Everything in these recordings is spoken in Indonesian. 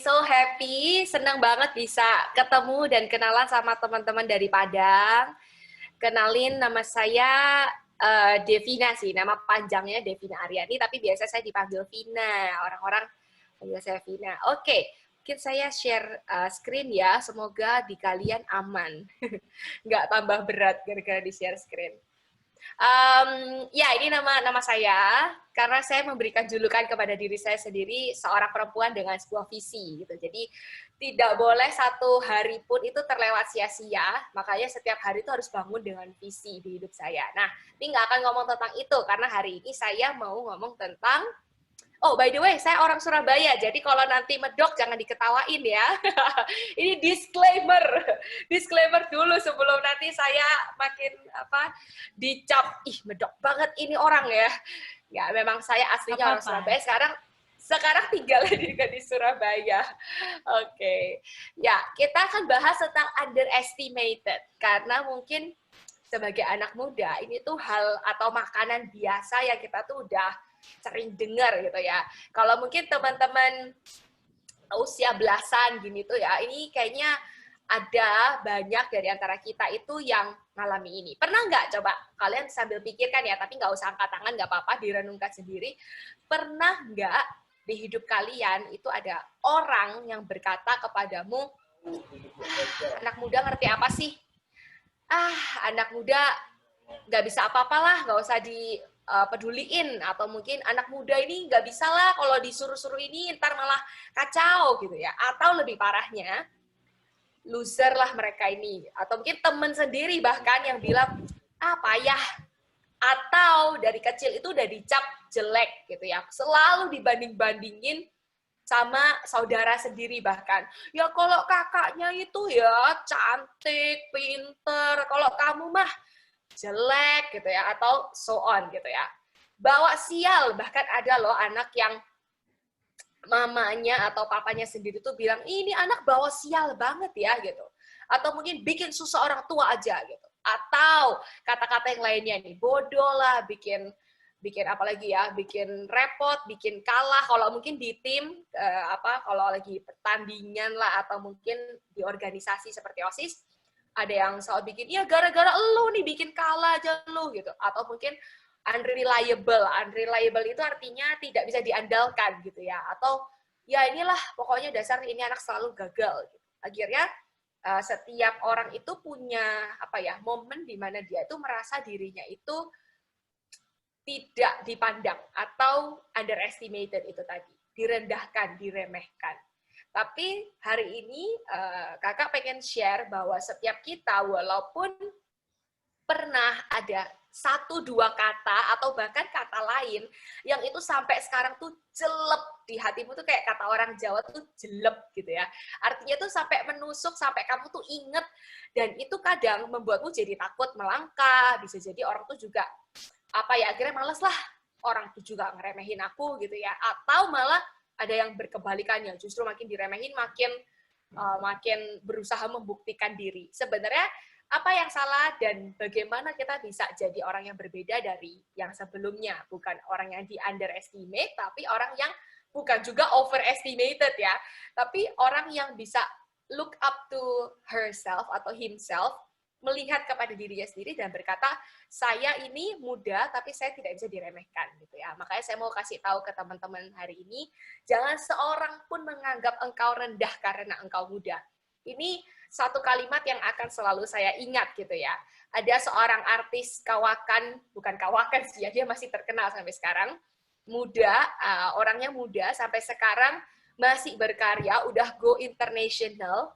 so happy, senang banget bisa ketemu dan kenalan sama teman-teman dari Padang. Kenalin, nama saya Devina sih, nama panjangnya Devina Aryani, tapi biasa saya dipanggil Vina, orang-orang panggil saya Vina. Oke, mungkin saya share screen ya, semoga di kalian aman. Nggak tambah berat gara-gara di-share screen. Ya, ini nama saya karena saya memberikan julukan kepada diri saya sendiri seorang perempuan dengan sebuah visi gitu. Jadi tidak boleh satu hari pun itu terlewat sia-sia. Makanya setiap hari itu harus bangun dengan visi di hidup saya. Nah, ini nggak akan ngomong tentang itu karena hari ini saya mau ngomong tentang oh, by the way, saya orang Surabaya, jadi kalau nanti medok jangan diketawain ya. Ini disclaimer, disclaimer dulu sebelum nanti saya makin dicap, ih medok banget ini orang ya. Ya, memang saya aslinya orang Surabaya, sekarang tinggal di Surabaya. Oke. Ya, kita akan bahas tentang underestimated, karena mungkin sebagai anak muda, ini tuh hal atau makanan biasa yang kita tuh udah sering dengar gitu ya. Kalau mungkin teman-teman usia belasan gini tuh ya, ini kayaknya ada banyak dari antara kita itu yang ngalami ini. Pernah nggak coba kalian sambil pikirkan ya, tapi nggak usah angkat tangan, nggak apa-apa, direnungkan sendiri. Pernah nggak di hidup kalian itu ada orang yang berkata kepadamu, anak muda ngerti apa sih? Anak muda nggak bisa apa-apalah, nggak usah peduliin, atau mungkin anak muda ini nggak bisa lah kalau disuruh-suruh ini ntar malah kacau gitu ya, atau lebih parahnya loser lah mereka ini, atau mungkin temen sendiri bahkan yang bilang payah, atau dari kecil itu udah dicap jelek gitu ya, selalu dibanding-bandingin sama saudara sendiri bahkan. Ya kalau kakaknya itu ya cantik, pinter, kalau kamu mah jelek gitu ya, atau so on gitu ya. Bawa sial, bahkan ada loh anak yang mamanya atau papanya sendiri tuh bilang, ini anak bawa sial banget ya gitu. Atau mungkin bikin susah orang tua aja gitu. Atau kata-kata yang lainnya nih, bodoh lah, bikin apa lagi ya, bikin repot, bikin kalah. Kalau mungkin di tim kalau lagi pertandingan lah, atau mungkin di organisasi seperti OSIS, ada yang selalu bikin, ya gara-gara lu nih bikin kalah aja lu gitu. Atau mungkin unreliable itu artinya tidak bisa diandalkan gitu ya. Atau ya inilah pokoknya dasar ini anak selalu gagal gitu. Akhirnya setiap orang itu punya momen di mana dia itu merasa dirinya itu tidak dipandang atau underestimated, itu tadi, direndahkan, diremehkan. Tapi hari ini kakak pengen share bahwa setiap kita walaupun pernah ada satu dua kata atau bahkan kata lain yang itu sampai sekarang tuh jelek di hatimu, tuh kayak kata orang Jawa tuh jelek gitu ya. Artinya tuh sampai menusuk, sampai kamu tuh inget, dan itu kadang membuatmu jadi takut melangkah. Bisa jadi orang tuh juga akhirnya males lah, orang tuh juga ngeremehin aku gitu ya. Atau malah ada yang berkebalikannya, justru makin diremehin makin berusaha membuktikan diri. Sebenarnya apa yang salah dan bagaimana kita bisa jadi orang yang berbeda dari yang sebelumnya, bukan orang yang di underestimate, tapi orang yang bukan juga overestimated ya, tapi orang yang bisa look up to herself atau himself, melihat kepada dirinya sendiri dan berkata, saya ini muda tapi saya tidak bisa diremehkan gitu ya. Makanya saya mau kasih tahu ke teman-teman hari ini, jangan seorang pun menganggap engkau rendah karena engkau muda. Ini satu kalimat yang akan selalu saya ingat gitu ya. Ada seorang artis bukan kawakan sih ya, dia masih terkenal sampai sekarang, muda, orangnya muda sampai sekarang masih berkarya, udah go international.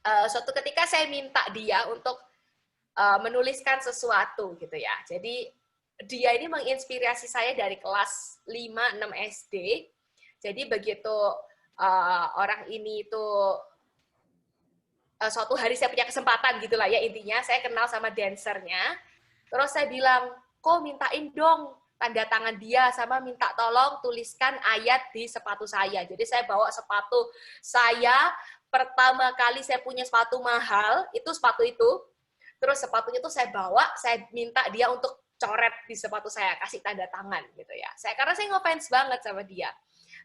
Suatu ketika saya minta dia untuk menuliskan sesuatu gitu ya. Jadi dia ini menginspirasi saya dari kelas 5-6 SD. Jadi begitu orang ini itu suatu hari saya punya kesempatan gitulah ya, intinya saya kenal sama dancernya. Terus saya bilang, kok mintain dong tanda tangan dia, sama minta tolong tuliskan ayat di sepatu saya. Jadi saya bawa sepatu saya, pertama kali saya punya sepatu mahal, itu sepatu itu. Terus sepatunya tuh saya bawa, saya minta dia untuk coret di sepatu saya, kasih tanda tangan gitu ya. Karena saya ngefans banget sama dia.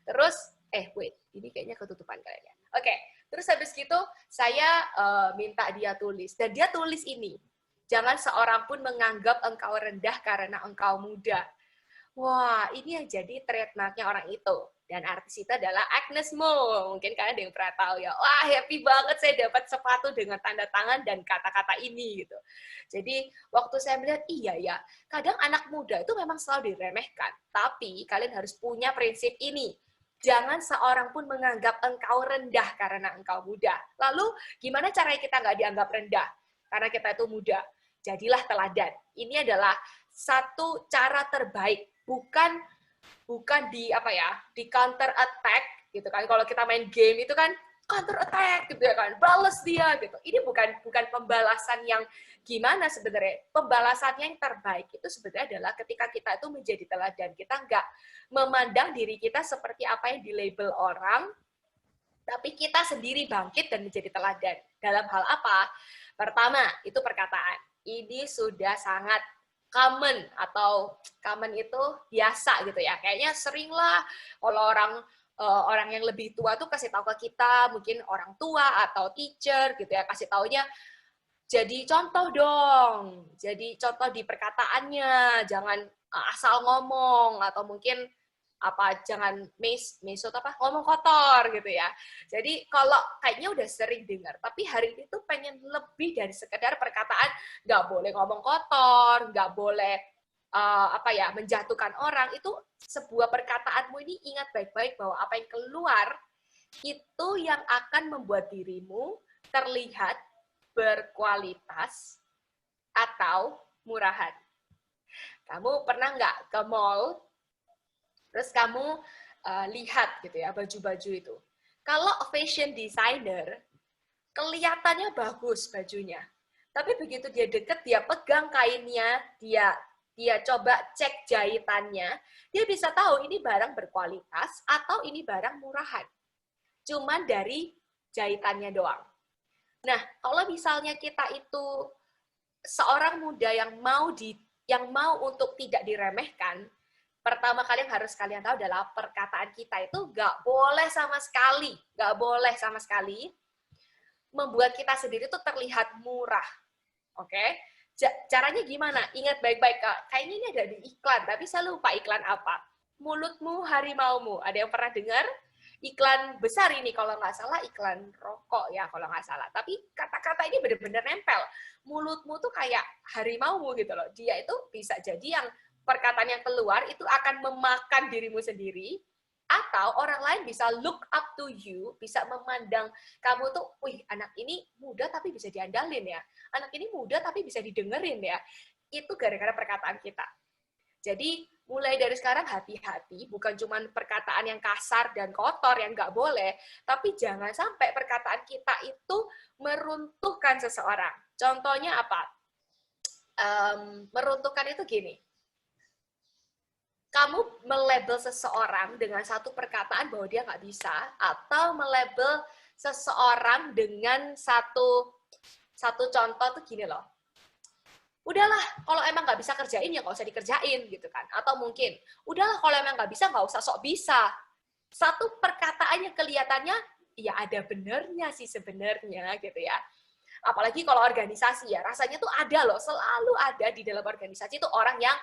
Terus, wait, ini kayaknya ketutupan. saya minta dia tulis, dan dia tulis ini, jangan seorang pun menganggap engkau rendah karena engkau muda. Wah, ini yang jadi trademarknya orang itu. Dan artis itu adalah Agnes Mo. Mungkin kalian ada yang pernah tahu ya. Wah, happy banget saya dapat sepatu dengan tanda tangan dan kata-kata ini gitu. Jadi, waktu saya melihat, iya ya, kadang anak muda itu memang selalu diremehkan. Tapi kalian harus punya prinsip ini. Jangan seorang pun menganggap engkau rendah karena engkau muda. Lalu, gimana caranya kita nggak dianggap rendah? Karena kita itu muda. Jadilah teladan. Ini adalah satu cara terbaik. Bukan di apa ya, di counter attack gitu kan. Kalau kita main game itu kan counter attack gitu ya kan, balas dia gitu. Ini bukan pembalasan yang gimana sebenarnya. Pembalasannya yang terbaik itu sebenarnya adalah ketika kita itu menjadi teladan. Kita nggak memandang diri kita seperti apa yang dilabel orang, tapi kita sendiri bangkit dan menjadi teladan. Dalam hal apa? Pertama, itu perkataan. Ini sudah sangat common, atau common itu biasa gitu ya. Kayaknya sering lah kalau orang yang lebih tua tuh kasih tahu ke kita, mungkin orang tua atau teacher gitu ya, kasih taunya jadi contoh dong. Jadi contoh di perkataannya, jangan asal ngomong, atau mungkin jangan mesot ngomong kotor gitu ya. Jadi kalau kayaknya udah sering dengar, tapi hari ini tuh pengen lebih dari sekedar perkataan, nggak boleh ngomong kotor, nggak boleh menjatuhkan orang. Itu sebuah perkataanmu ini, ingat baik-baik bahwa apa yang keluar itu yang akan membuat dirimu terlihat berkualitas atau murahan. Kamu pernah nggak ke mall, terus kamu lihat gitu ya baju-baju itu. Kalau fashion designer, kelihatannya bagus bajunya. Tapi begitu dia deket, dia pegang kainnya, dia coba cek jahitannya, dia bisa tahu ini barang berkualitas atau ini barang murahan. Cuman dari jahitannya doang. Nah, kalau misalnya kita itu seorang muda yang mau untuk tidak diremehkan, pertama kali yang harus kalian tahu adalah perkataan kita itu nggak boleh sama sekali membuat kita sendiri tuh terlihat murah. Oke? Caranya gimana? Ingat baik-baik, Kak. Kayaknya ini ada di iklan, tapi saya lupa iklan apa. Mulutmu harimaumu. Ada yang pernah dengar? Iklan besar ini, kalau nggak salah iklan rokok ya, kalau nggak salah. Tapi kata-kata ini benar-benar nempel. Mulutmu tuh kayak harimaumu gitu loh. Dia itu bisa jadi yang perkataan yang keluar itu akan memakan dirimu sendiri, atau orang lain bisa look up to you, bisa memandang kamu tuh, wih, anak ini muda tapi bisa diandalin ya. Anak ini muda tapi bisa didengerin ya. Itu gara-gara perkataan kita. Jadi, mulai dari sekarang hati-hati, bukan cuma perkataan yang kasar dan kotor yang nggak boleh, tapi jangan sampai perkataan kita itu meruntuhkan seseorang. Contohnya apa? Meruntuhkan itu gini. Kamu melabel seseorang dengan satu perkataan bahwa dia nggak bisa, atau melabel seseorang dengan satu contoh tuh gini loh, udahlah kalau emang nggak bisa kerjain ya nggak usah dikerjain gitu kan, atau mungkin udahlah kalau emang nggak bisa nggak usah sok bisa. Satu perkataan yang kelihatannya ya ada benernya sih sebenarnya gitu ya. Apalagi kalau organisasi ya, rasanya tuh ada loh, selalu ada di dalam organisasi tuh orang yang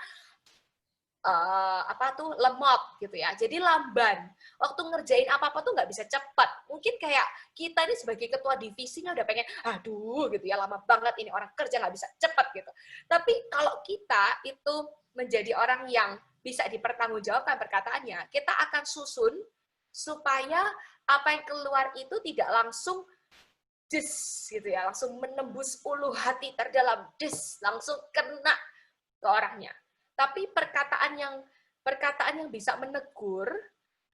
lemot gitu ya, jadi lamban. Waktu ngerjain apa-apa tuh nggak bisa cepat. Mungkin kayak kita ini sebagai ketua divisinya udah pengen, aduh gitu ya, lama banget ini orang kerja nggak bisa cepat gitu. Tapi kalau kita itu menjadi orang yang bisa dipertanggungjawabkan perkataannya, kita akan susun supaya apa yang keluar itu tidak langsung des gitu ya, langsung menembus ulu hati terdalam, des, langsung kena ke orangnya. Tapi perkataan yang bisa menegur,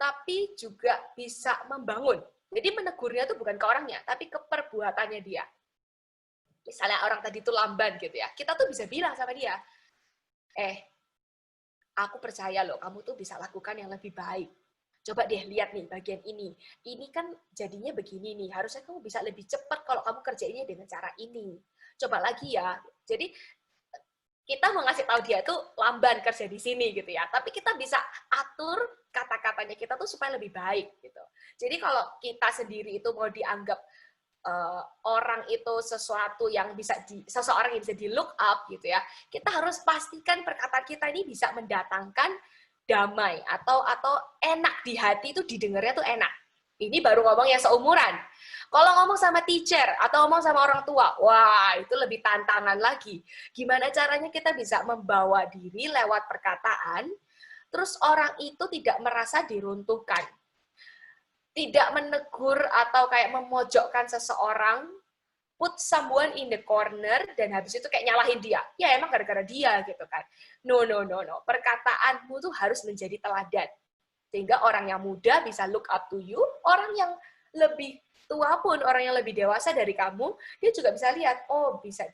tapi juga bisa membangun. Jadi menegurnya itu bukan ke orangnya, tapi ke perbuatannya dia. Misalnya orang tadi itu lamban gitu ya, kita tuh bisa bilang sama dia, aku percaya loh, kamu tuh bisa lakukan yang lebih baik. Coba deh lihat nih bagian ini. Ini kan jadinya begini nih, harusnya kamu bisa lebih cepat kalau kamu kerjainnya dengan cara ini. Coba lagi ya. Jadi kita mau ngasih tahu dia tuh lamban kerja di sini gitu ya, tapi kita bisa atur kata-katanya kita tuh supaya lebih baik gitu. Jadi kalau kita sendiri itu mau dianggap orang itu seseorang yang bisa di look up gitu ya, kita harus pastikan perkataan kita ini bisa mendatangkan damai atau enak di hati, itu didengarnya tuh enak. Ini baru ngomong yang seumuran. Kalau ngomong sama teacher atau ngomong sama orang tua, wah itu lebih tantangan lagi. Gimana caranya kita bisa membawa diri lewat perkataan, terus orang itu tidak merasa diruntuhkan. Tidak menegur atau kayak memojokkan seseorang, put someone in the corner, dan habis itu kayak nyalahin dia. Ya emang gara-gara dia gitu kan. No. Perkataanmu tuh harus menjadi teladan. Sehingga orang yang muda bisa look up to you, orang yang lebih tua pun, orang yang lebih dewasa dari kamu, dia juga bisa lihat, oh bisa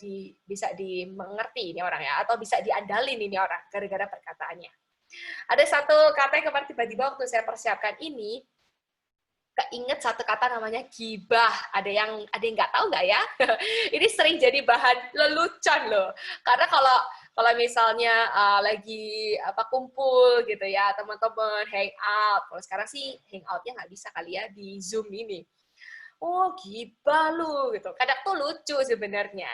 dimengerti ini orang ya, atau bisa diandalin ini orang gara-gara perkataannya. Ada satu kata yang kemarin tiba-tiba waktu saya persiapkan ini, keinget satu kata namanya gibah. Ada yang nggak tahu nggak ya? Ini sering jadi bahan lelucon loh. Karena kalau misalnya lagi kumpul gitu ya, teman-teman hangout. Kalau sekarang sih hangoutnya nggak bisa kali ya di Zoom ini. Oh, gibah lu gitu. Kadang tuh lucu sebenarnya.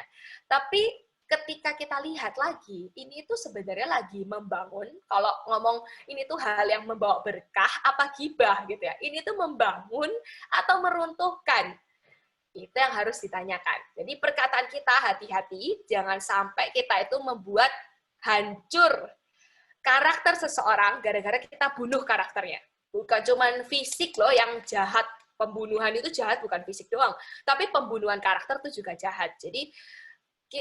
Tapi ketika kita lihat lagi, ini tuh sebenarnya lagi membangun, kalau ngomong ini tuh hal yang membawa berkah apa gibah gitu ya. Ini tuh membangun atau meruntuhkan. Itu yang harus ditanyakan. Jadi perkataan kita hati-hati, jangan sampai kita itu membuat hancur karakter seseorang gara-gara kita bunuh karakternya. Bukan cuman fisik loh yang jahat. Pembunuhan itu jahat, bukan fisik doang. Tapi pembunuhan karakter itu juga jahat. Jadi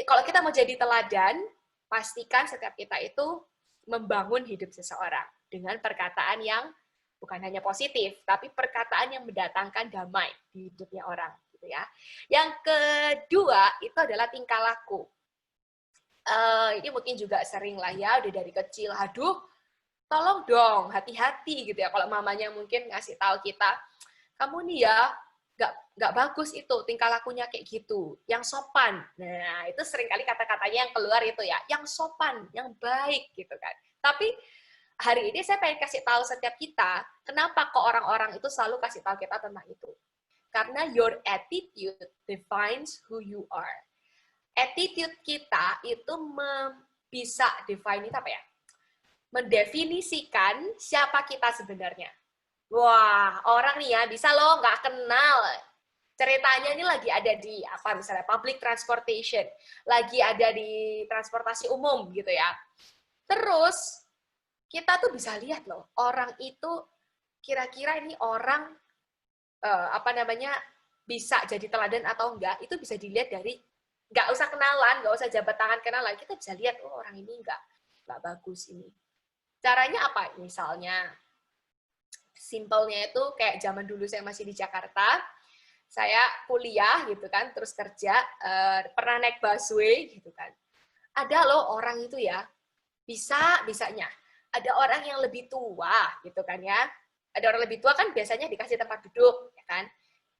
kalau kita mau jadi teladan, pastikan setiap kita itu membangun hidup seseorang dengan perkataan yang bukan hanya positif, tapi perkataan yang mendatangkan damai di hidupnya orang, gitu ya. Yang kedua itu adalah tingkah laku. Ini mungkin juga sering lah ya, udah dari kecil, aduh, tolong dong, hati-hati gitu ya. Kalau mamanya mungkin ngasih tahu kita, kamu nih ya, nggak bagus itu tingkah lakunya kayak gitu, yang sopan. Nah, itu seringkali kata-katanya yang keluar itu ya, yang sopan, yang baik gitu kan. Tapi hari ini saya pengen kasih tahu setiap kita, kenapa kok orang-orang itu selalu kasih tahu kita tentang itu. Karena your attitude defines who you are. Attitude kita itu bisa define itu apa ya? Mendefinisikan siapa kita sebenarnya. Wah, orang nih ya, bisa loh nggak kenal. Ceritanya ini lagi ada di, misalnya public transportation. Lagi ada di transportasi umum, gitu ya. Terus, kita tuh bisa lihat loh, orang itu, kira-kira ini orang, bisa jadi teladan atau enggak, itu bisa dilihat dari, nggak usah kenalan, nggak usah jabat tangan kenalan, kita bisa lihat, oh orang ini nggak bagus ini. Caranya apa? Misalnya, simpelnya itu kayak zaman dulu saya masih di Jakarta, saya kuliah gitu kan, terus kerja, pernah naik busway gitu kan. Ada loh orang itu ya, bisanya. Ada orang yang lebih tua gitu kan ya. Ada orang lebih tua kan biasanya dikasih tempat duduk, ya kan.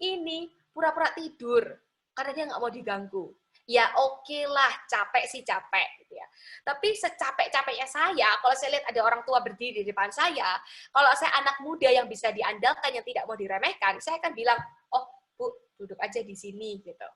Ini pura-pura tidur, karena dia nggak mau diganggu. Ya oke lah, capek sih capek gitu ya. Tapi secapek-capeknya saya, kalau saya lihat ada orang tua berdiri di depan saya, kalau saya anak muda yang bisa diandalkan, yang tidak mau diremehkan, saya akan bilang, oh Bu, duduk aja di sini gitu.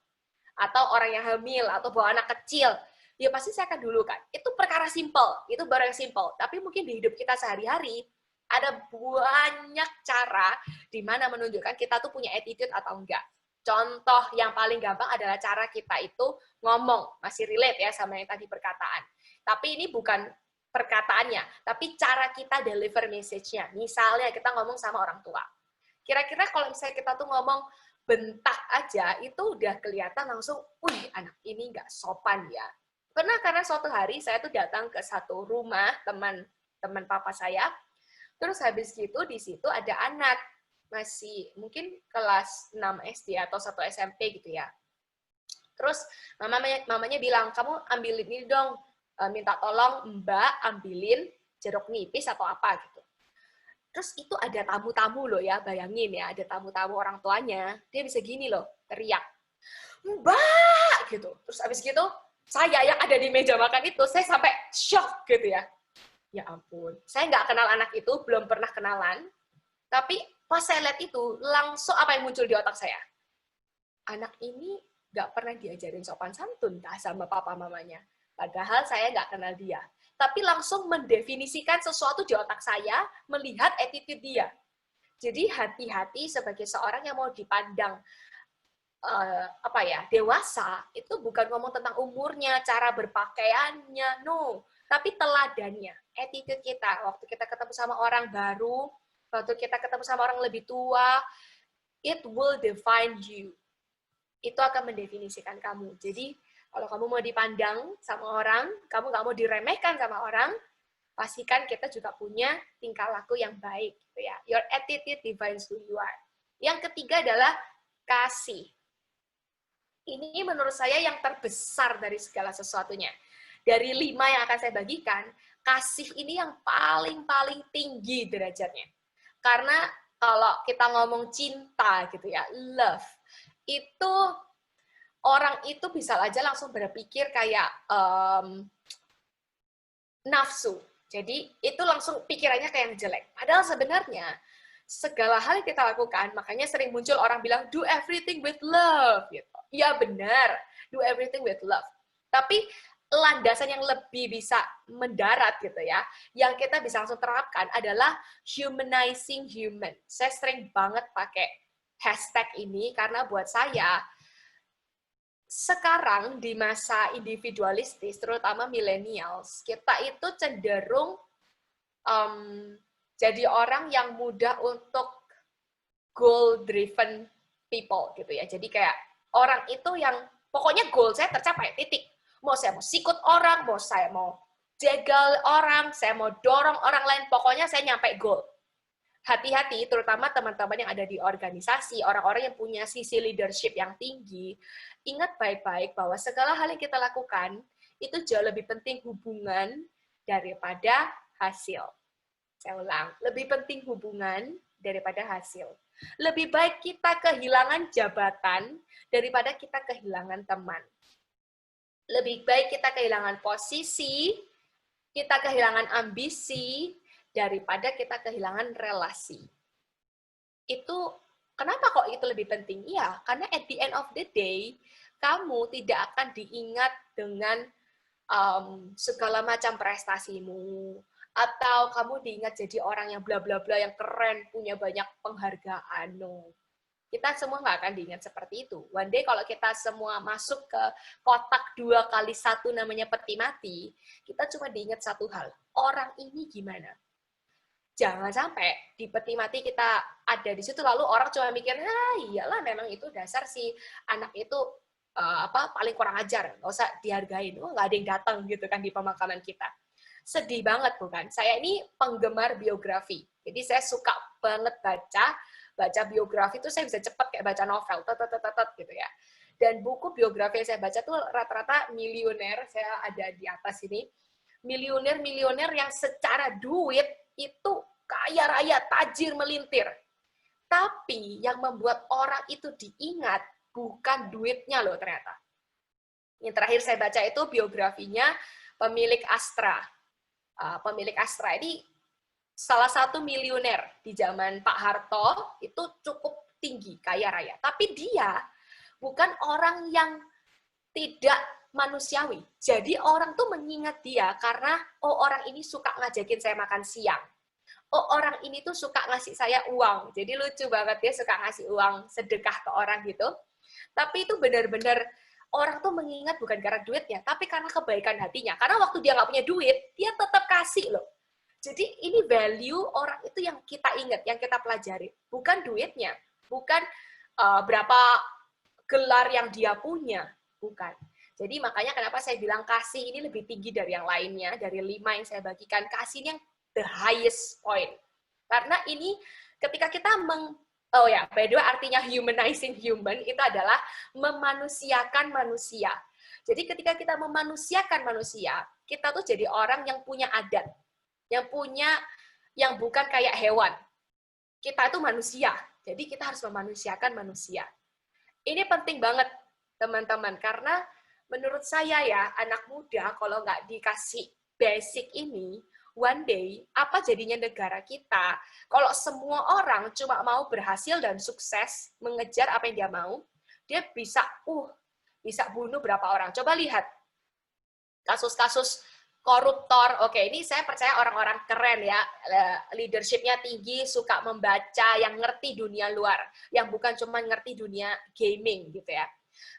Atau orang yang hamil, atau bawa anak kecil, ya pasti saya akan dulu kan. Itu perkara simpel, itu baru yang simpel. Tapi mungkin di hidup kita sehari-hari, ada banyak cara di mana menunjukkan kita tuh punya attitude atau enggak. Contoh yang paling gampang adalah cara kita itu ngomong, masih relate ya sama yang tadi perkataan. Tapi ini bukan perkataannya, tapi cara kita deliver message-nya. Misalnya kita ngomong sama orang tua. Kira-kira kalau misalnya kita tuh ngomong bentak aja, itu udah kelihatan langsung, wih anak ini nggak sopan ya. Karena suatu hari saya tuh datang ke satu rumah teman papa saya, terus habis gitu di situ ada anak, masih mungkin kelas 6 SD atau 1 SMP gitu ya. Terus mamanya bilang, kamu ambilin ini dong, minta tolong Mbak ambilin jeruk nipis atau apa gitu. Terus itu ada tamu-tamu loh ya, bayangin ya, ada tamu-tamu orang tuanya, dia bisa gini loh, teriak, Mbak gitu. Terus habis gitu, saya yang ada di meja makan itu, saya sampai shock gitu ya. Ya ampun, saya nggak kenal anak itu, belum pernah kenalan, tapi pas saya lihat itu, langsung apa yang muncul di otak saya? anak ini nggak pernah diajarin sopan santun kah sama papa mamanya. Padahal saya nggak kenal dia. Tapi langsung mendefinisikan sesuatu di otak saya, melihat attitude dia. Jadi hati-hati sebagai seorang yang mau dipandang dewasa, itu bukan ngomong tentang umurnya, cara berpakaiannya, no. Tapi teladannya, attitude kita. Waktu kita ketemu sama orang baru, waktu kita ketemu sama orang lebih tua, it will define you. Itu akan mendefinisikan kamu. Jadi, kalau kamu mau dipandang sama orang, kamu nggak mau diremehkan sama orang, pastikan kita juga punya tingkah laku yang baik. Gitu ya. Your attitude defines who you are. Yang ketiga adalah kasih. Ini menurut saya yang terbesar dari segala sesuatunya. Dari 5 yang akan saya bagikan, kasih ini yang paling tinggi derajatnya. Karena kalau kita ngomong cinta gitu ya, love, itu orang itu bisa aja langsung berpikir kayak nafsu. Jadi itu langsung pikirannya kayak yang jelek. Padahal sebenarnya segala hal yang kita lakukan, makanya sering muncul orang bilang do everything with love gitu. Ya benar, do everything with love. Tapi landasan yang lebih bisa mendarat gitu ya, yang kita bisa langsung terapkan adalah humanizing human. Saya sering banget pakai hashtag ini karena buat saya sekarang di masa individualistis, terutama millennials, kita itu cenderung jadi orang yang mudah untuk goal-driven people gitu ya. Jadi kayak orang itu yang pokoknya goal saya tercapai, titik. Mau saya mau sikut orang, mau saya mau jegal orang, saya mau dorong orang lain, pokoknya saya nyampe goal. Hati-hati, terutama teman-teman yang ada di organisasi, orang-orang yang punya sisi leadership yang tinggi, ingat baik-baik bahwa segala hal yang kita lakukan, itu jauh lebih penting hubungan daripada hasil. Saya ulang, lebih penting hubungan daripada hasil. Lebih baik kita kehilangan jabatan daripada kita kehilangan teman. Lebih baik kita kehilangan posisi, kita kehilangan ambisi, daripada kita kehilangan relasi. Itu kenapa kok itu lebih penting? Iya, karena at the end of the day, kamu tidak akan diingat dengan segala macam prestasimu, atau kamu diingat jadi orang yang bla bla bla yang keren, punya banyak penghargaan. No. Kita semua nggak akan diingat seperti itu. One day kalau kita semua masuk ke kotak 2x1 namanya peti mati, kita cuma diingat satu hal, orang ini gimana? Jangan sampai di peti mati kita ada di situ lalu orang cuma mikir, iyalah memang itu dasar si anak itu paling kurang ajar, nggak usah dihargain, nggak ada yang datang gitu kan di pemakaman kita. Sedih banget bukan? Saya ini penggemar biografi, jadi saya suka banget baca biografi itu saya bisa cepet kayak baca novel, gitu ya. Dan buku biografi yang saya baca tuh rata-rata milioner, saya ada di atas ini, milioner yang secara duit itu kaya raya, tajir melintir. Tapi yang membuat orang itu diingat bukan duitnya loh ternyata. Yang terakhir saya baca itu biografinya pemilik Astra. Pemilik Astra ini salah satu milioner di zaman Pak Harto, itu cukup tinggi, kaya raya. Tapi dia bukan orang yang tidak manusiawi. Jadi orang tuh mengingat dia karena, oh orang ini suka ngajakin saya makan siang. Oh orang ini tuh suka ngasih saya uang. Jadi lucu banget dia suka ngasih uang sedekah ke orang gitu. Tapi itu benar-benar orang tuh mengingat bukan karena duitnya, tapi karena kebaikan hatinya. Karena waktu dia nggak punya duit, dia tetap kasih loh. Jadi ini value orang itu yang kita ingat, yang kita pelajari. Bukan duitnya, bukan berapa gelar yang dia punya. Bukan. Jadi makanya kenapa saya bilang kasih ini lebih tinggi dari yang lainnya, dari 5 yang saya bagikan, kasih ini yang the highest point. Karena ini ketika kita by the way artinya humanizing human itu adalah memanusiakan manusia. Jadi ketika kita memanusiakan manusia, kita tuh jadi orang yang punya adat, yang bukan kayak hewan. Kita itu manusia, jadi kita harus memanusiakan manusia. Ini penting banget teman-teman, karena menurut saya ya, anak muda kalau nggak dikasih basic ini, one day, apa jadinya negara kita kalau semua orang cuma mau berhasil dan sukses, mengejar apa yang dia mau, dia bisa bunuh berapa orang. Coba lihat kasus-kasus koruptor. Oke, ini saya percaya orang-orang keren ya, leadership-nya tinggi, suka membaca, yang ngerti dunia luar, yang bukan cuma ngerti dunia gaming gitu ya.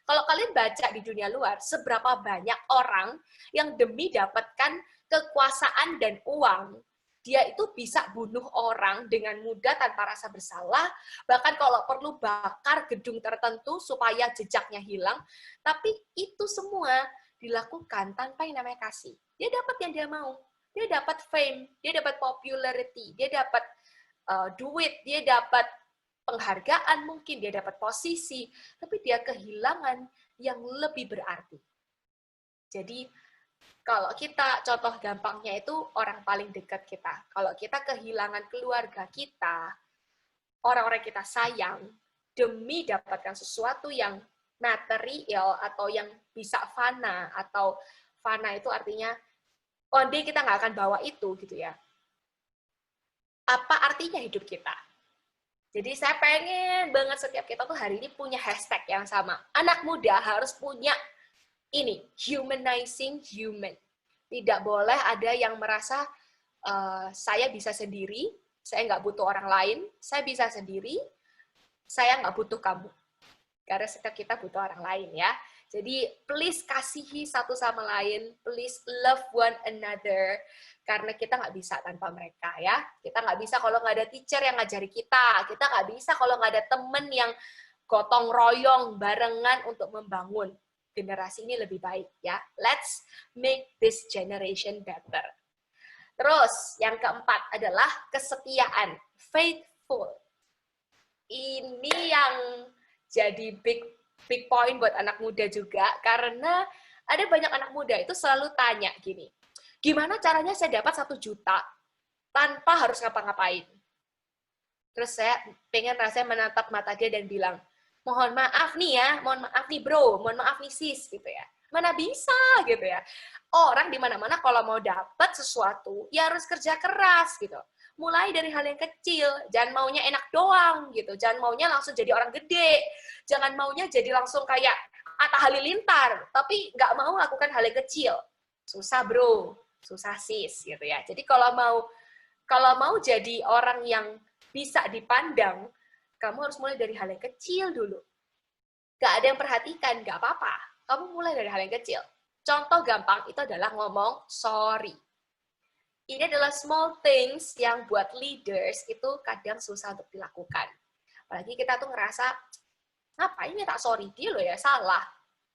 Kalau kalian baca di dunia luar, seberapa banyak orang yang demi dapatkan kekuasaan dan uang, dia itu bisa bunuh orang dengan mudah tanpa rasa bersalah, bahkan kalau perlu bakar gedung tertentu supaya jejaknya hilang, tapi itu semua dilakukan tanpa yang namanya kasih. Dia dapat yang dia mau. Dia dapat fame, dia dapat popularity, dia dapat duit, dia dapat penghargaan mungkin, dia dapat posisi, tapi dia kehilangan yang lebih berarti. Jadi, kalau kita, contoh gampangnya itu orang paling dekat kita. Kalau kita kehilangan keluarga kita, orang-orang kita sayang, demi dapatkan sesuatu yang material atau yang bisa fana, atau fana itu artinya one day kita nggak akan bawa itu gitu ya. Apa artinya hidup kita? Jadi saya pengen banget setiap kita tuh hari ini punya hashtag yang sama. Anak muda harus punya ini, humanizing human. Tidak boleh ada yang merasa saya bisa sendiri, saya nggak butuh orang lain, saya bisa sendiri, saya nggak butuh kamu. Karena setiap kita butuh orang lain ya. Jadi please kasihi satu sama lain, please love one another, karena kita nggak bisa tanpa mereka ya. Kita nggak bisa kalau nggak ada teacher yang ngajari kita nggak bisa kalau nggak ada temen yang gotong royong barengan untuk membangun generasi ini lebih baik ya. Let's make this generation better. Terus yang keempat adalah kesetiaan, faithful. Ini yang jadi big point buat anak muda juga, karena ada banyak anak muda itu selalu tanya gini, gimana caranya saya dapat 1 juta tanpa harus ngapa-ngapain? Terus saya pengen rasanya menatap mata dia dan bilang, mohon maaf nih ya, mohon maaf nih bro, mohon maaf nih sis, gitu ya. Mana bisa gitu ya. Orang di mana-mana kalau mau dapat sesuatu, ya harus kerja keras gitu. Mulai dari hal yang kecil, jangan maunya enak doang gitu, jangan maunya langsung jadi orang gede, jangan maunya jadi langsung kayak Atta Halilintar, tapi nggak mau lakukan hal yang kecil. Susah bro, susah sis gitu ya. Jadi kalau mau jadi orang yang bisa dipandang, kamu harus mulai dari hal yang kecil dulu. Nggak ada yang perhatikan, nggak apa-apa. Kamu mulai dari hal yang kecil. Contoh gampang itu adalah ngomong sorry. Ini adalah small things yang buat leaders itu kadang susah untuk dilakukan. Apalagi kita tuh ngerasa, ngapain minta sorry? Dia loh ya salah.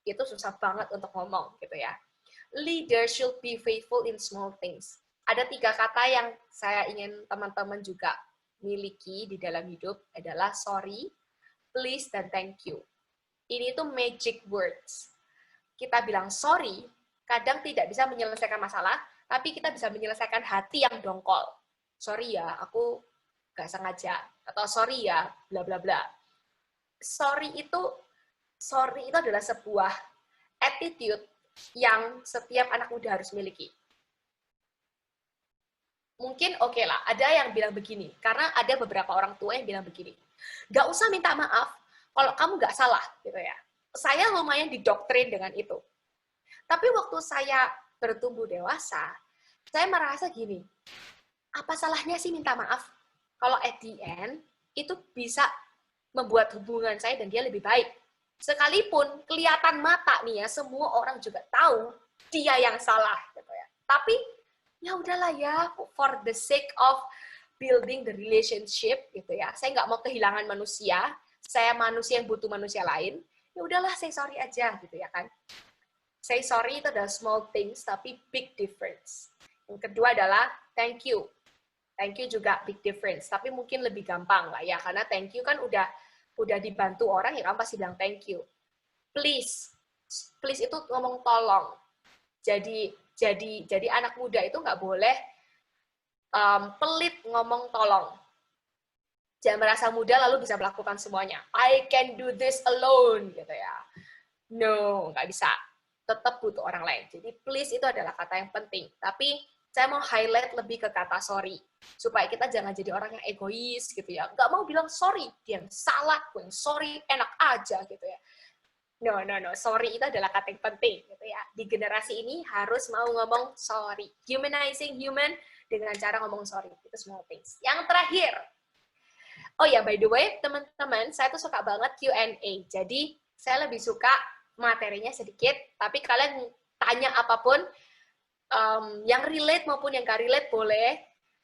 Itu susah banget untuk ngomong gitu ya. Leaders should be faithful in small things. Ada 3 kata yang saya ingin teman-teman juga miliki di dalam hidup adalah sorry, please, dan thank you. Ini tuh magic words. Kita bilang sorry, kadang tidak bisa menyelesaikan masalah, tapi kita bisa menyelesaikan hati yang dongkol. Sorry ya, aku nggak sengaja. Atau sorry ya, bla bla bla. Sorry itu adalah sebuah attitude yang setiap anak muda harus miliki. Mungkin oke lah, ada yang bilang begini, karena ada beberapa orang tua yang bilang begini, nggak usah minta maaf kalau kamu nggak salah, gitu ya. Saya lumayan didoktrin dengan itu. Tapi waktu saya bertumbuh dewasa, saya merasa gini, apa salahnya sih minta maaf? Kalau at the end, itu bisa membuat hubungan saya dan dia lebih baik. Sekalipun kelihatan mata nih ya, semua orang juga tahu dia yang salah, gitu ya. Tapi ya udahlah ya, for the sake of building the relationship, gitu ya. Saya nggak mau kehilangan manusia, saya manusia yang butuh manusia lain, ya udahlah say sorry aja, gitu ya kan. Say sorry itu adalah small things, tapi big difference. Yang kedua adalah thank you. Thank you juga big difference, tapi mungkin lebih gampang lah ya, karena thank you kan udah dibantu orang, ya kamu pasti bilang thank you. Please itu ngomong tolong. Jadi anak muda itu nggak boleh pelit ngomong tolong. Jangan merasa muda lalu bisa melakukan semuanya. I can do this alone, gitu ya. No, nggak bisa. Tetap butuh orang lain. Jadi please itu adalah kata yang penting. Tapi saya mau highlight lebih ke kata sorry. Supaya kita jangan jadi orang yang egois gitu ya. Nggak mau bilang sorry, dia yang salah, gue yang sorry, enak aja gitu ya. No. Sorry itu adalah kata yang penting, gitu ya. Di generasi ini harus mau ngomong sorry. Humanizing human dengan cara ngomong sorry. Itu small things. Yang terakhir, oh ya, by the way, teman-teman, saya tuh suka banget Q&A. Jadi, saya lebih suka materinya sedikit, tapi kalian tanya apapun, yang relate maupun yang gak relate boleh.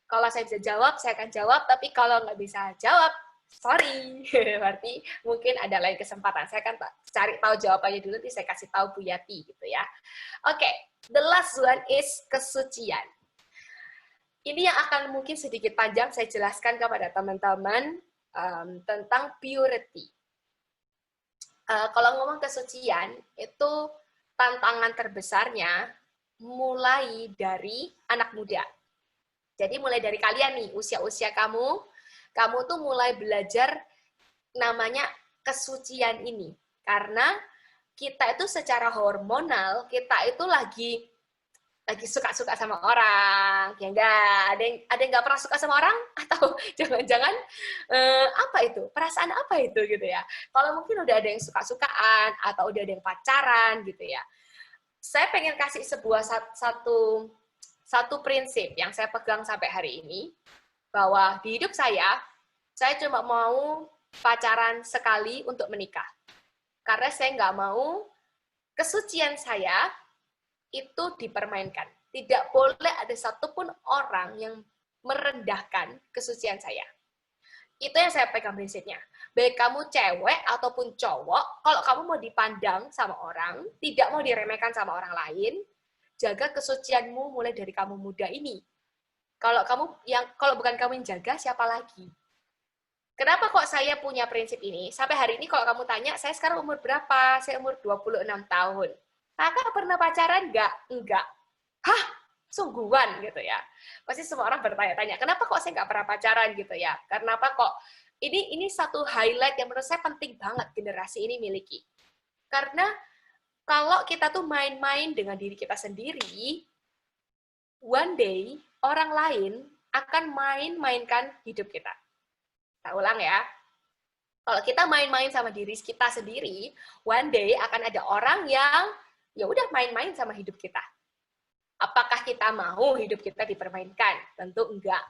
Kalau saya bisa jawab, saya akan jawab. Tapi kalau nggak bisa jawab, sorry. Berarti mungkin ada lain kesempatan. Saya akan cari tahu jawabannya dulu, nanti saya kasih tahu Bu Yati gitu ya. Oke, the last one is kesucian. Ini yang akan mungkin sedikit panjang saya jelaskan kepada teman-teman tentang purity. Kalau ngomong kesucian, itu tantangan terbesarnya mulai dari anak muda. Jadi mulai dari kalian nih, usia-usia kamu tuh mulai belajar namanya kesucian ini. Karena kita itu secara hormonal, kita itu lagi suka-suka sama orang, ya enggak? Ada yang nggak pernah suka sama orang? Atau jangan-jangan apa itu? Perasaan apa itu gitu ya? Kalau mungkin udah ada yang suka-sukaan, atau udah ada yang pacaran gitu ya. Saya pengen kasih sebuah satu prinsip yang saya pegang sampai hari ini, bahwa di hidup saya cuma mau pacaran sekali untuk menikah. Karena saya nggak mau kesucian saya itu dipermainkan. Tidak boleh ada satupun orang yang merendahkan kesucian saya. Itu yang saya pegang prinsipnya. Baik kamu cewek ataupun cowok, kalau kamu mau dipandang sama orang, tidak mau diremehkan sama orang lain, jaga kesucianmu mulai dari kamu muda ini. Kalau bukan kamu yang jaga, siapa lagi? Kenapa kok saya punya prinsip ini? Sampai hari ini kalau kamu tanya, saya sekarang umur berapa? Saya umur 26 tahun. Kakak pernah pacaran nggak? Enggak. Hah? Sungguhan gitu ya. Pasti semua orang bertanya-tanya, kenapa kok saya nggak pernah pacaran gitu ya? Kenapa kok? Ini satu highlight yang menurut saya penting banget generasi ini miliki. Karena kalau kita tuh main-main dengan diri kita sendiri, one day orang lain akan main-mainkan hidup kita. Kita ulang ya. Kalau kita main-main sama diri kita sendiri, one day akan ada orang yang ya udah main-main sama hidup kita. Apakah kita mau hidup kita dipermainkan? Tentu enggak.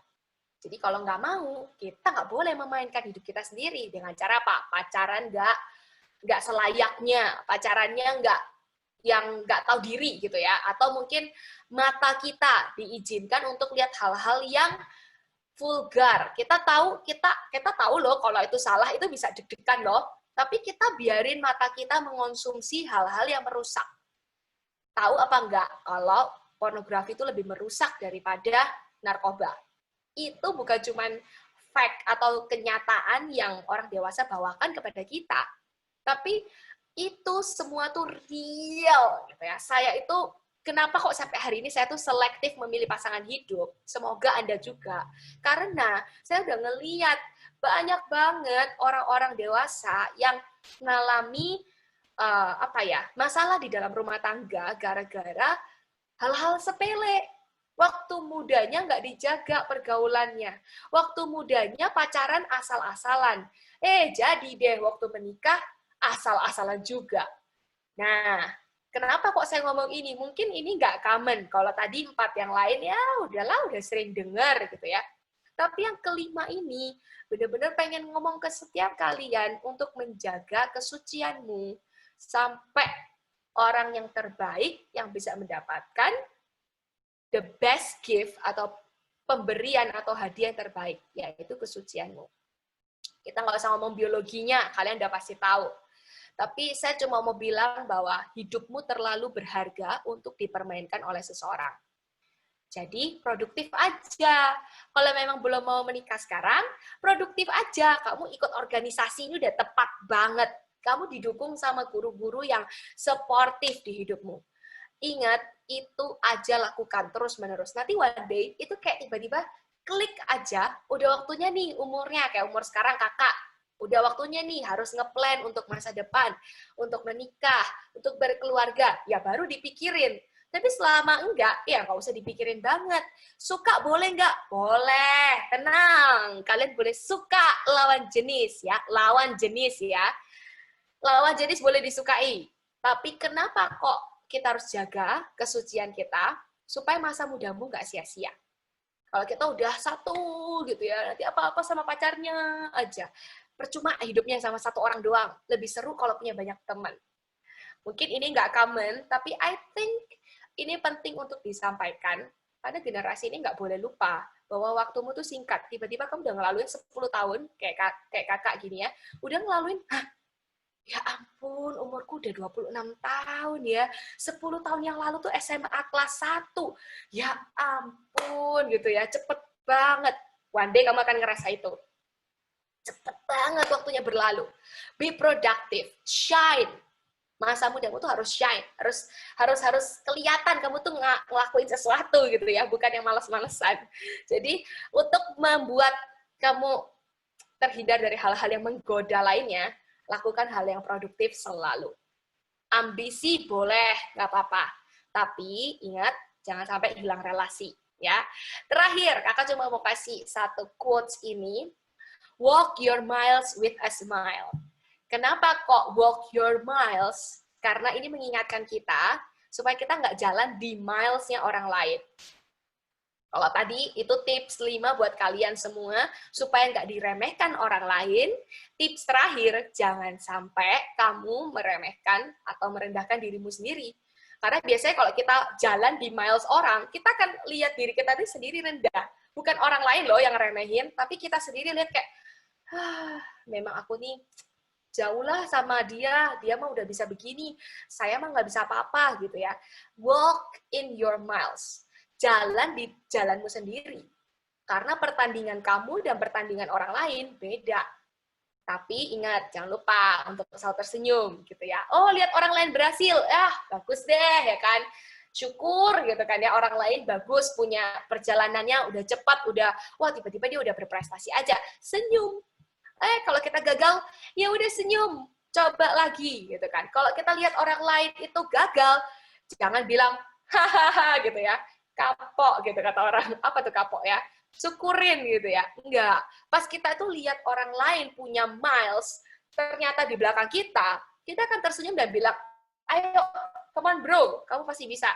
Jadi kalau nggak mau, kita nggak boleh memainkan hidup kita sendiri. Dengan cara apa? Pacaran nggak selayaknya, pacarannya nggak tahu diri gitu ya. Atau mungkin mata kita diizinkan untuk lihat hal-hal yang vulgar. Kita tahu loh kalau itu salah, itu bisa deg-degan loh. Tapi kita biarin mata kita mengonsumsi hal-hal yang merusak. Tahu apa enggak kalau pornografi itu lebih merusak daripada narkoba? Itu bukan cuman fact atau kenyataan yang orang dewasa bawakan kepada kita, tapi itu semua tuh real gitu ya. Saya itu kenapa kok sampai hari ini saya tuh selektif memilih pasangan hidup, semoga Anda juga. Karena saya udah ngeliat banyak banget orang-orang dewasa yang mengalami masalah di dalam rumah tangga gara-gara hal-hal sepele. Waktu mudanya nggak dijaga pergaulannya. Waktu mudanya pacaran asal-asalan. Jadi deh waktu menikah asal-asalan juga. Nah, kenapa kok saya ngomong ini? Mungkin ini nggak common. Kalau tadi 4 yang lain, ya udahlah, udah sering dengar gitu ya. Tapi yang kelima ini, benar-benar pengen ngomong ke setiap kalian untuk menjaga kesucianmu. Sampai orang yang terbaik yang bisa mendapatkan the best gift atau pemberian atau hadiah yang terbaik, yaitu kesucianmu. Kita nggak usah ngomong biologinya, kalian udah pasti tahu. Tapi saya cuma mau bilang bahwa hidupmu terlalu berharga untuk dipermainkan oleh seseorang. Jadi produktif aja. Kalau memang belum mau menikah sekarang, produktif aja. Kamu ikut organisasi ini udah tepat banget. Kamu didukung sama guru-guru yang suportif di hidupmu. Ingat, itu aja lakukan terus-menerus. Nanti one day, itu kayak tiba-tiba klik aja, udah waktunya nih umurnya, kayak umur sekarang kakak, udah waktunya nih harus ngeplan untuk masa depan, untuk menikah, untuk berkeluarga, ya baru dipikirin. Tapi selama enggak, ya nggak usah dipikirin banget. Suka boleh nggak? Boleh, tenang. Kalian boleh suka lawan jenis ya. Lawan jenis boleh disukai, tapi kenapa kok kita harus jaga kesucian kita supaya masa mudamu nggak sia-sia? Kalau kita udah satu gitu ya, nanti apa-apa sama pacarnya aja. Percuma hidupnya sama satu orang doang. Lebih seru kalau punya banyak teman. Mungkin ini nggak common, tapi I think ini penting untuk disampaikan. Karena generasi ini nggak boleh lupa bahwa waktumu tuh singkat. Tiba-tiba kamu udah ngelaluin 10 tahun, kayak kakak gini ya, udah ngelaluin, ya ampun, umurku udah 26 tahun ya. 10 tahun yang lalu tuh SMA kelas 1. Ya ampun gitu ya, cepet banget. One day kamu akan ngerasa itu. Cepet banget waktunya berlalu. Be productive, shine. Masa mudamu tuh harus shine, harus kelihatan kamu tuh ngelakuin sesuatu gitu ya, bukan yang malas-malesan. Jadi untuk membuat kamu terhindar dari hal-hal yang menggoda lainnya, lakukan hal yang produktif selalu. Ambisi boleh, nggak apa-apa. Tapi ingat, jangan sampai hilang relasi. Ya. Terakhir, kakak cuma mau kasih satu quotes ini. Walk your miles with a smile. Kenapa kok walk your miles? Karena ini mengingatkan kita supaya kita nggak jalan di milesnya orang lain. Kalau tadi itu tips 5 buat kalian semua, supaya nggak diremehkan orang lain. Tips terakhir, jangan sampai kamu meremehkan atau merendahkan dirimu sendiri. Karena biasanya kalau kita jalan di miles orang, kita akan lihat diri kita sendiri rendah. Bukan orang lain loh yang remehin, tapi kita sendiri lihat kayak, memang aku nih jauh lah sama dia mah udah bisa begini, saya mah nggak bisa apa-apa gitu ya. Walk in your miles. Jalan di jalanmu sendiri. Karena pertandingan kamu dan pertandingan orang lain beda. Tapi ingat, jangan lupa untuk selalu tersenyum gitu ya. Oh, lihat orang lain berhasil. Bagus deh ya kan. Syukur gitu kan ya, orang lain bagus, punya perjalanannya udah cepat, wah tiba-tiba dia udah berprestasi aja. Senyum. Kalau kita gagal, ya udah senyum. Coba lagi gitu kan. Kalau kita lihat orang lain itu gagal, jangan bilang hahaha gitu ya. Kapok gitu kata orang. Apa tuh kapok ya? Syukurin gitu ya. Enggak. Pas kita tuh lihat orang lain punya miles, ternyata di belakang kita akan tersenyum dan bilang, ayo, come on bro, kamu pasti bisa.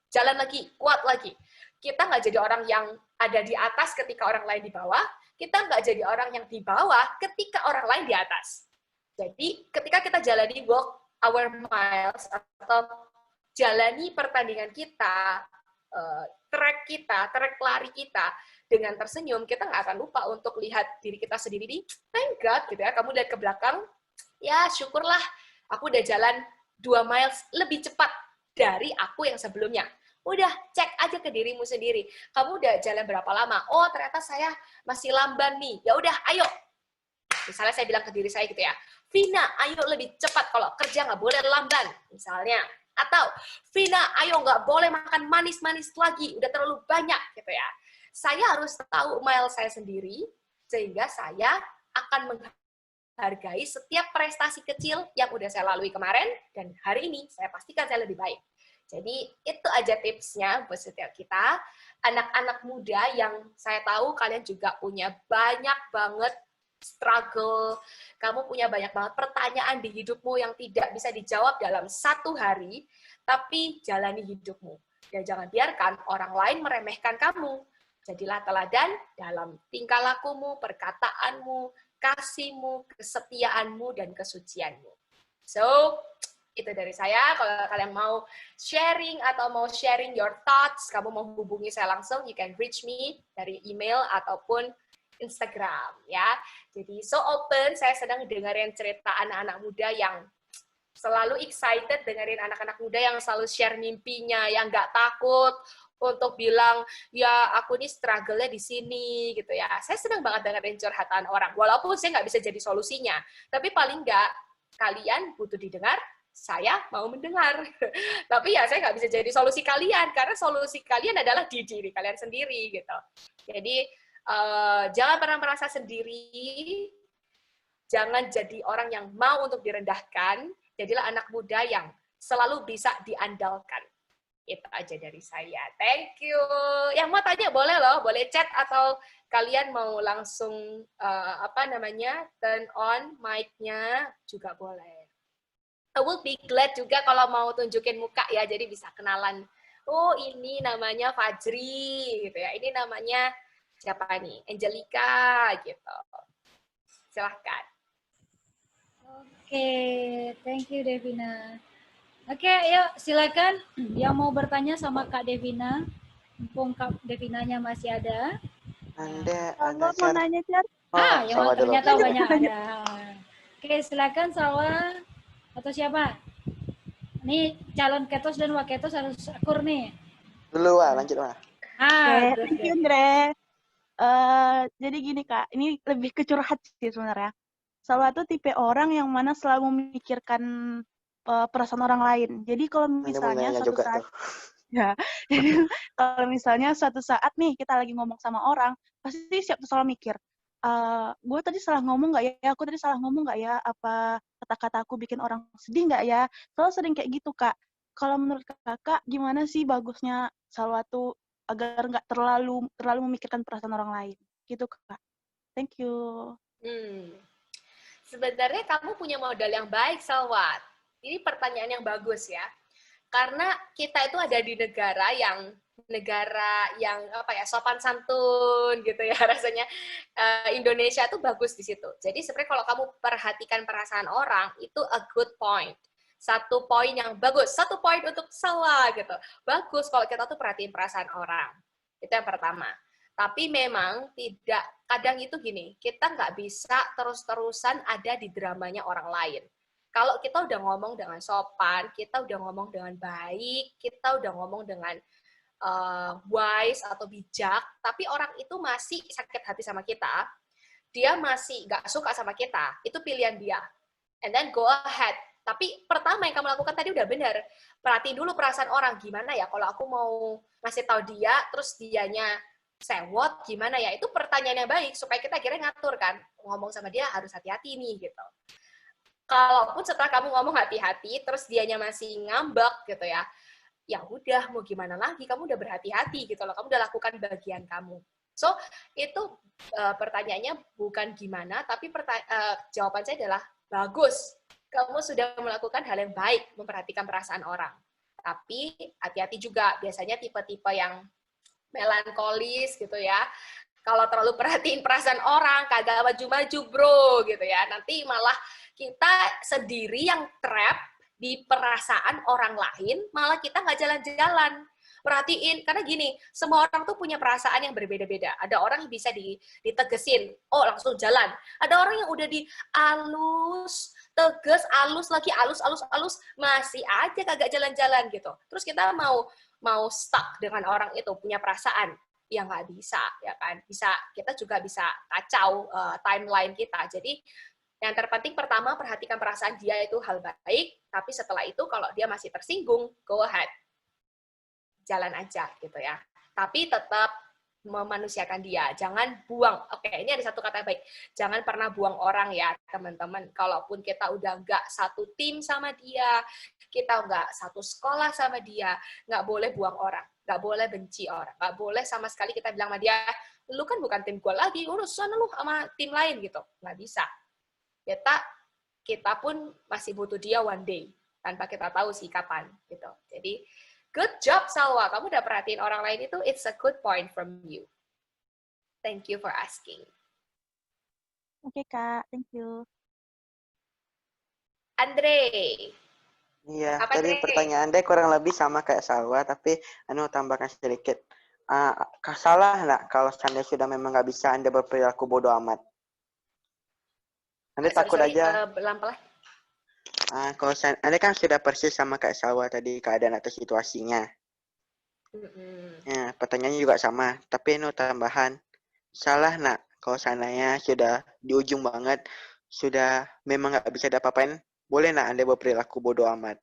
Jalan lagi, kuat lagi. Kita nggak jadi orang yang ada di atas ketika orang lain di bawah, kita nggak jadi orang yang di bawah ketika orang lain di atas. Jadi ketika kita jalani walk our miles atau jalani pertandingan kita, track lari kita dengan tersenyum, kita nggak akan lupa untuk lihat diri kita sendiri di thank God gitu ya. Kamu lihat ke belakang, ya syukurlah aku udah jalan 2 miles lebih cepat dari aku yang sebelumnya. Udah, cek aja ke dirimu sendiri. Kamu udah jalan berapa lama? Oh, ternyata saya masih lamban nih. Ya udah, ayo. Misalnya saya bilang ke diri saya gitu ya, Vina, ayo lebih cepat, kalau kerja nggak boleh lamban, misalnya. Atau, Vina, ayo nggak boleh makan manis-manis lagi, udah terlalu banyak, gitu ya. Saya harus tahu mile saya sendiri, sehingga saya akan menghargai setiap prestasi kecil yang udah saya lalui kemarin, dan hari ini saya pastikan saya lebih baik. Jadi itu aja tipsnya buat setiap kita, anak-anak muda yang saya tahu kalian juga punya banyak banget struggle, kamu punya banyak banget pertanyaan di hidupmu yang tidak bisa dijawab dalam 1 hari, tapi jalani hidupmu. Dan jangan biarkan orang lain meremehkan kamu. Jadilah teladan dalam tingkah lakumu, perkataanmu, kasihmu, kesetiaanmu, dan kesucianmu. So, itu dari saya. Kalau kalian mau sharing atau mau sharing your thoughts, kamu mau hubungi saya langsung, you can reach me dari email ataupun Instagram ya. Jadi so open, saya sedang dengerin cerita anak-anak muda yang selalu excited, dengerin anak-anak muda yang selalu share mimpinya, yang nggak takut untuk bilang, ya aku nih struggle-nya di sini gitu ya. Saya senang banget dengerin curhatan orang, walaupun saya nggak bisa jadi solusinya, tapi paling nggak kalian butuh didengar, saya mau mendengar. Tapi ya saya nggak bisa jadi solusi kalian, karena solusi kalian adalah di diri kalian sendiri gitu. Jadi jangan pernah merasa sendiri, jangan jadi orang yang mau untuk direndahkan, jadilah anak muda yang selalu bisa diandalkan. Itu aja dari saya. Thank you. Yang mau tanya boleh loh, boleh chat atau kalian mau langsung turn on mic-nya juga boleh. I will be glad juga kalau mau tunjukin muka ya, jadi bisa kenalan. Oh, ini namanya Fajri gitu ya. Ini namanya siapa nih? Angelica gitu. Silahkan. Oke, thank you Devina. Oke, yuk silakan yang mau bertanya sama Kak Devina. Mumpung Kak Devinanya masih ada. Anda Mau share. nanya, Cer? Oh, Yang Salwa dulu. ternyata banyak ada. Oke, silakan Salwa atau siapa? Nih calon ketos dan waketos harus akur nih. Dulu, Wak. Lanjut, Wak. Oke, Good, thank you, good. Andre. Jadi gini, Kak. Ini lebih ke curhat sih sebenarnya. Salwa tuh tipe orang yang mana selalu memikirkan perasaan orang lain. Jadi kalau Anda mau misalnya nanya suatu juga saat tuh. ya, kalau misalnya suatu saat nih kita lagi ngomong sama orang, pasti siap tuh selalu mikir, gue tadi salah ngomong nggak ya? Aku tadi salah ngomong nggak ya? Apa kata-kata aku bikin orang sedih nggak ya? Selalu sering kayak gitu, Kak. Kalau menurut Kakak, gimana sih bagusnya Salwa tuh agar nggak terlalu memikirkan perasaan orang lain? Gitu, Kak. Thank you. Sebenarnya kamu punya modal yang baik, Salwat. Ini pertanyaan yang bagus ya. Karena kita itu ada di negara yang apa ya, sopan santun gitu ya rasanya. Indonesia itu bagus di situ. Jadi sebenarnya kalau kamu perhatikan perasaan orang itu a good point. Satu poin yang bagus, satu poin untuk Salwa gitu. Bagus kalau kita tuh perhatiin perasaan orang. Itu yang pertama. Tapi memang tidak, kadang itu gini, kita nggak bisa terus-terusan ada di dramanya orang lain. Kalau kita udah ngomong dengan sopan, kita udah ngomong dengan baik, kita udah ngomong dengan wise atau bijak, tapi orang itu masih sakit hati sama kita, dia masih nggak suka sama kita, itu pilihan dia. And then go ahead. Tapi pertama yang kamu lakukan tadi udah benar. Perhatiin dulu perasaan orang, gimana ya kalau aku mau ngasih tahu dia, terus dianya sewot, gimana ya? Itu pertanyaan yang baik, supaya kita akhirnya ngatur kan, ngomong sama dia harus hati-hati nih, gitu. Kalaupun setelah kamu ngomong hati-hati, terus dianya masih ngambek gitu ya, ya udah mau gimana lagi, kamu udah berhati-hati gitu loh, kamu udah lakukan bagian kamu. So, itu pertanyaannya bukan gimana, tapi jawaban saya adalah bagus. Kamu sudah melakukan hal yang baik, memperhatikan perasaan orang. Tapi hati-hati juga, biasanya tipe-tipe yang melankolis gitu ya. Kalau terlalu perhatiin perasaan orang, kagak maju-maju bro gitu ya. Nanti malah kita sendiri yang trap di perasaan orang lain, malah kita nggak jalan-jalan. Perhatiin, karena gini, semua orang tuh punya perasaan yang berbeda-beda. Ada orang yang bisa ditegesin, oh langsung jalan. Ada orang yang udah dialus, teges, alus lagi, alus, masih aja kagak jalan-jalan gitu. Terus kita mau stuck dengan orang itu, punya perasaan, ya nggak bisa, ya kan? Kita juga bisa kacau timeline kita. Jadi yang terpenting pertama perhatikan perasaan dia, itu hal baik, tapi setelah itu kalau dia masih tersinggung, go ahead. Jalan aja gitu ya. Tapi tetap memanusiakan dia. Jangan buang. Oke, ini ada satu kata baik. Jangan pernah buang orang ya, teman-teman. Kalaupun kita udah nggak satu tim sama dia, kita nggak satu sekolah sama dia, nggak boleh buang orang. Nggak boleh benci orang. Nggak boleh sama sekali kita bilang sama dia, lu kan bukan tim gue lagi, urus sana lu sama tim lain gitu. Nggak bisa. Kita pun masih butuh dia one day. Tanpa kita tahu sih kapan. Gitu. Jadi, good job, Salwa. Kamu udah perhatiin orang lain itu, it's a good point from you. Thank you for asking. Oke, Kak. Thank you. Andre. Iya, Apa, tadi Andre? pertanyaan Anda kurang lebih sama kayak Salwa, tapi tambahkan sedikit. Salah nggak kalau Anda sudah memang nggak bisa Anda berperilaku bodoh amat? Anda takut aja. Pelan-pelan. Kalau Anda kan sudah persis sama kayak Salwa tadi, keadaan atau situasinya. Ya, pertanyaannya juga sama, tapi tambahan. Salah nak kalau seandainya sudah di ujung banget, sudah memang nggak bisa apa-apain, boleh nak Anda berperilaku bodoh amat?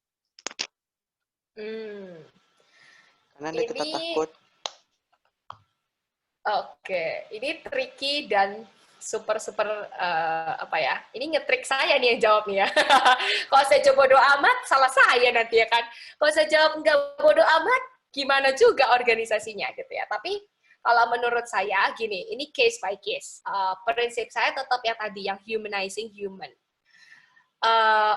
Karena Anda tetap takut. Oke, ini tricky dan super apa ya? Ini ngetrik saya nih yang jawab nih ya. Kalau saya jawab bodo amat, salah saya nanti ya kan. Kalau saya jawab nggak bodo amat, gimana juga organisasinya gitu ya. Tapi kalau menurut saya gini, ini case by case. Prinsip saya tetap yang tadi, yang humanizing human.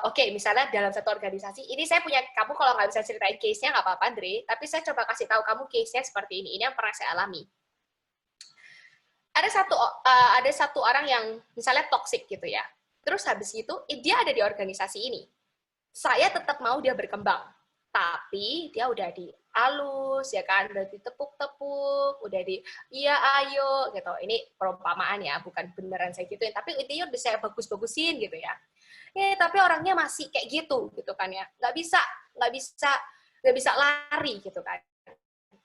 Oke, misalnya dalam satu organisasi, ini saya punya, kamu kalau nggak bisa ceritain case-nya nggak apa-apa, Andre, tapi saya coba kasih tahu kamu case-nya seperti ini yang pernah saya alami. Ada satu orang yang misalnya toxic gitu ya, terus habis itu dia ada di organisasi ini, saya tetap mau dia berkembang, tapi dia udah dialus ya kan, udah ditepuk-tepuk, udah iya ayo gitu, ini perumpamaan ya, bukan beneran saya gituin, tapi intinya udah saya bagus-bagusin gitu ya. Tapi orangnya masih kayak gitu kan ya, nggak bisa lari gitu kan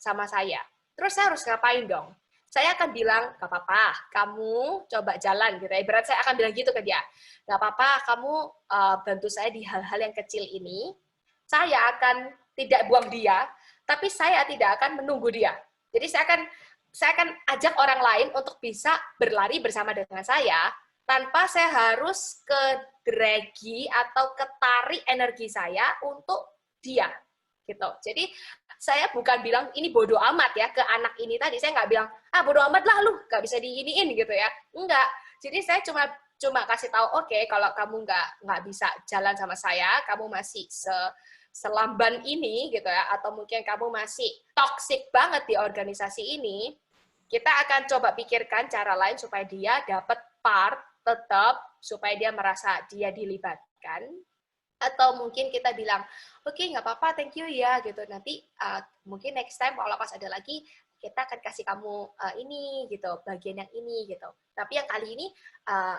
sama saya. Terus saya harus ngapain dong? Saya akan bilang, gak apa-apa, kamu coba jalan gitu ya. Ibarat saya akan bilang gitu ke dia, gak apa-apa, kamu bantu saya di hal-hal yang kecil ini, saya akan tidak buang dia, tapi saya tidak akan menunggu dia. Jadi saya akan ajak orang lain untuk bisa berlari bersama dengan saya, tanpa saya harus ke-draggy atau ketarik energi saya untuk dia. Gitu. Jadi saya bukan bilang ini bodoh amat ya ke anak ini tadi, saya nggak bilang bodoh amat lah lu nggak bisa diiniin gitu ya, enggak. Jadi saya cuma kasih tahu, oke, kalau kamu nggak bisa jalan sama saya, kamu masih selamban ini gitu ya, atau mungkin kamu masih toxic banget di organisasi ini, kita akan coba pikirkan cara lain supaya dia dapat part tetap, supaya dia merasa dia dilibatkan. Atau mungkin kita bilang, oke, nggak apa-apa, thank you ya, gitu. Nanti mungkin next time kalau pas ada lagi, kita akan kasih kamu ini, gitu, bagian yang ini, gitu. Tapi yang kali ini,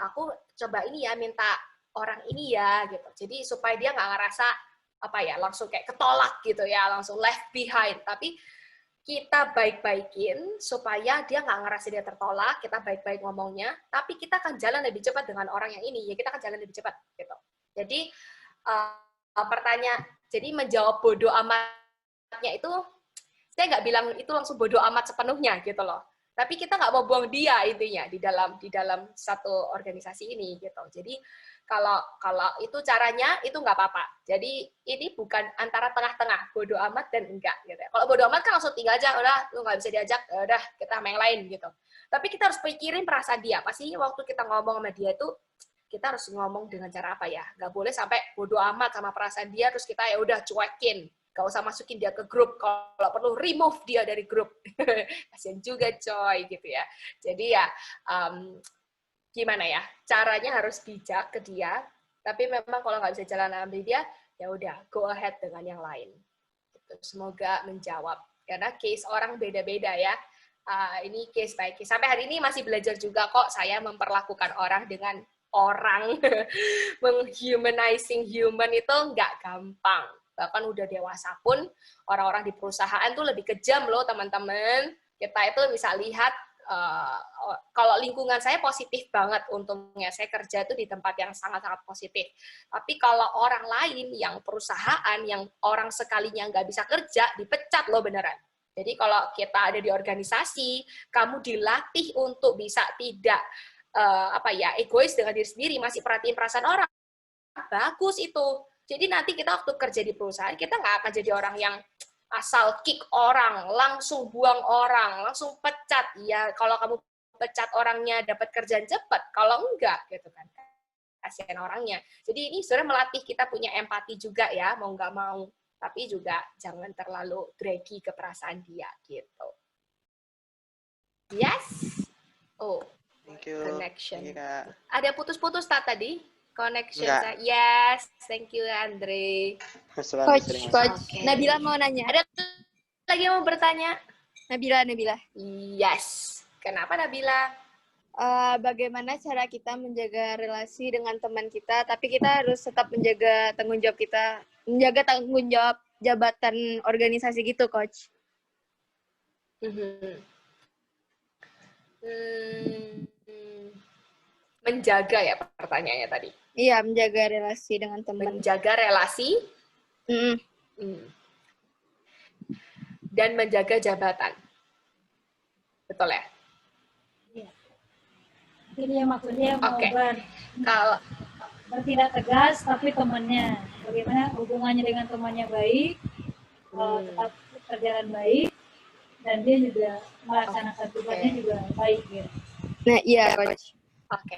aku coba ini ya, minta orang ini ya, gitu. Jadi supaya dia nggak ngerasa, langsung kayak ketolak gitu ya, langsung left behind. Tapi kita baik-baikin supaya dia nggak ngerasa dia tertolak, kita baik-baik ngomongnya, tapi kita akan jalan lebih cepat dengan orang yang ini, ya kita akan jalan lebih cepat, gitu. Jadi, jadi menjawab bodoh amatnya itu, saya nggak bilang itu langsung bodoh amat sepenuhnya, gitu loh. Tapi kita nggak mau buang dia intinya di dalam satu organisasi ini, gitu. Jadi, kalau itu caranya, itu nggak apa-apa. Jadi ini bukan antara tengah-tengah, bodo amat dan enggak. Gitu. Kalau bodo amat kan langsung tinggal aja, udah lu nggak bisa diajak, udah kita main lain gitu. Tapi kita harus pikirin perasaan dia. Pasti waktu kita ngomong sama dia itu, kita harus ngomong dengan cara apa ya? Nggak boleh sampai bodo amat sama perasaan dia, terus kita ya udah cuekin. Nggak usah masukin dia ke grup. Kalau perlu remove dia dari grup. Kasian juga coy gitu ya. Jadi ya, gimana ya, caranya harus bijak ke dia, tapi memang kalau nggak bisa jalan sama dia, ya udah go ahead dengan yang lain. Gitu. Semoga menjawab, karena case orang beda-beda ya. Ini case by case. Sampai hari ini masih belajar juga kok saya memperlakukan orang dengan orang. Menghumanizing human itu nggak gampang. Bahkan udah dewasa pun, orang-orang di perusahaan tuh lebih kejam loh teman-teman. Kita itu bisa lihat, kalau lingkungan saya positif banget, untungnya saya kerja itu di tempat yang sangat-sangat positif. Tapi kalau orang lain yang perusahaan, yang orang sekalinya nggak bisa kerja, dipecat loh beneran. Jadi kalau kita ada di organisasi, kamu dilatih untuk bisa tidak egois dengan diri sendiri, masih perhatiin perasaan orang, bagus itu. Jadi nanti kita waktu kerja di perusahaan, kita nggak akan jadi orang yang asal kick orang, langsung buang orang, langsung pecat. Ya, kalau kamu pecat orangnya dapat kerjaan cepat, kalau enggak, gitu kan. Kasihan orangnya. Jadi ini sebenarnya melatih kita punya empati juga ya, mau nggak mau. Tapi juga jangan terlalu draggy ke perasaan dia, gitu. Yes? Oh, Thank you. connection. Iya. Ada putus-putus tak tadi? Connection. Enggak. Yes, thank you Andre. Selalu Coach, sering Coach. Oke. Nabila mau nanya. Ada lagi yang mau bertanya? Nabila. Yes. Kenapa Nabila? Bagaimana cara kita menjaga relasi dengan teman kita, tapi kita harus tetap menjaga tanggung jawab kita, menjaga tanggung jawab jabatan organisasi gitu, Coach. Menjaga ya pertanyaannya tadi. Iya, menjaga relasi dengan teman. Menjaga relasi dan menjaga jabatan. Betul ya? Jadi maksudnya mau Oke. Kalau bertindak tegas, tapi temannya. Bagaimana hubungannya dengan temannya baik, tetap berjalan baik, dan dia juga melaksanakan tugasnya juga baik. Gitu. Nah, iya, Coach. oke.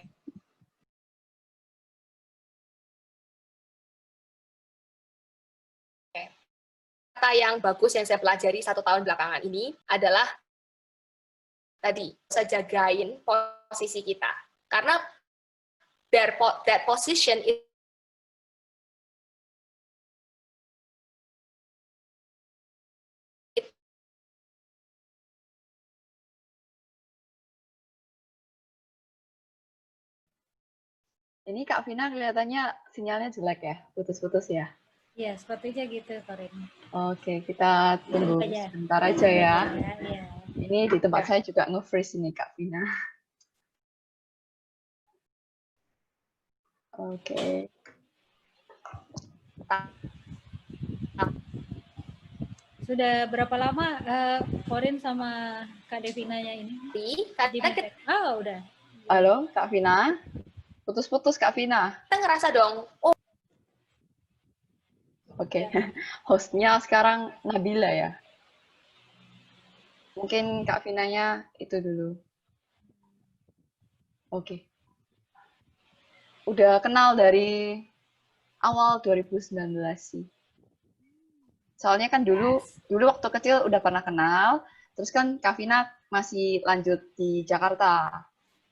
kata yang bagus yang saya pelajari 1 tahun belakangan ini adalah tadi, bisa jagain posisi kita. Karena that position is Ini Kak Vina kelihatannya sinyalnya jelek ya, putus-putus ya. Ya, sepertinya gitu, Karin. Oke, kita tunggu Aja. sebentar aja ya. Ya. Ini di tempat saya juga nge-freeze ini Kak Vina. Oke. Sudah berapa lama Karin sama Kak Devinanya ini? karena kita Oh, udah. Halo, Kak Vina. Putus-putus Kak Vina. ngerasa dong, oh Oke. Hostnya sekarang Nabila ya. Mungkin Kak Vinanya itu dulu. Oke. Udah kenal dari awal 2019 sih. Soalnya kan dulu waktu kecil udah pernah kenal, terus kan Kak Vina masih lanjut di Jakarta.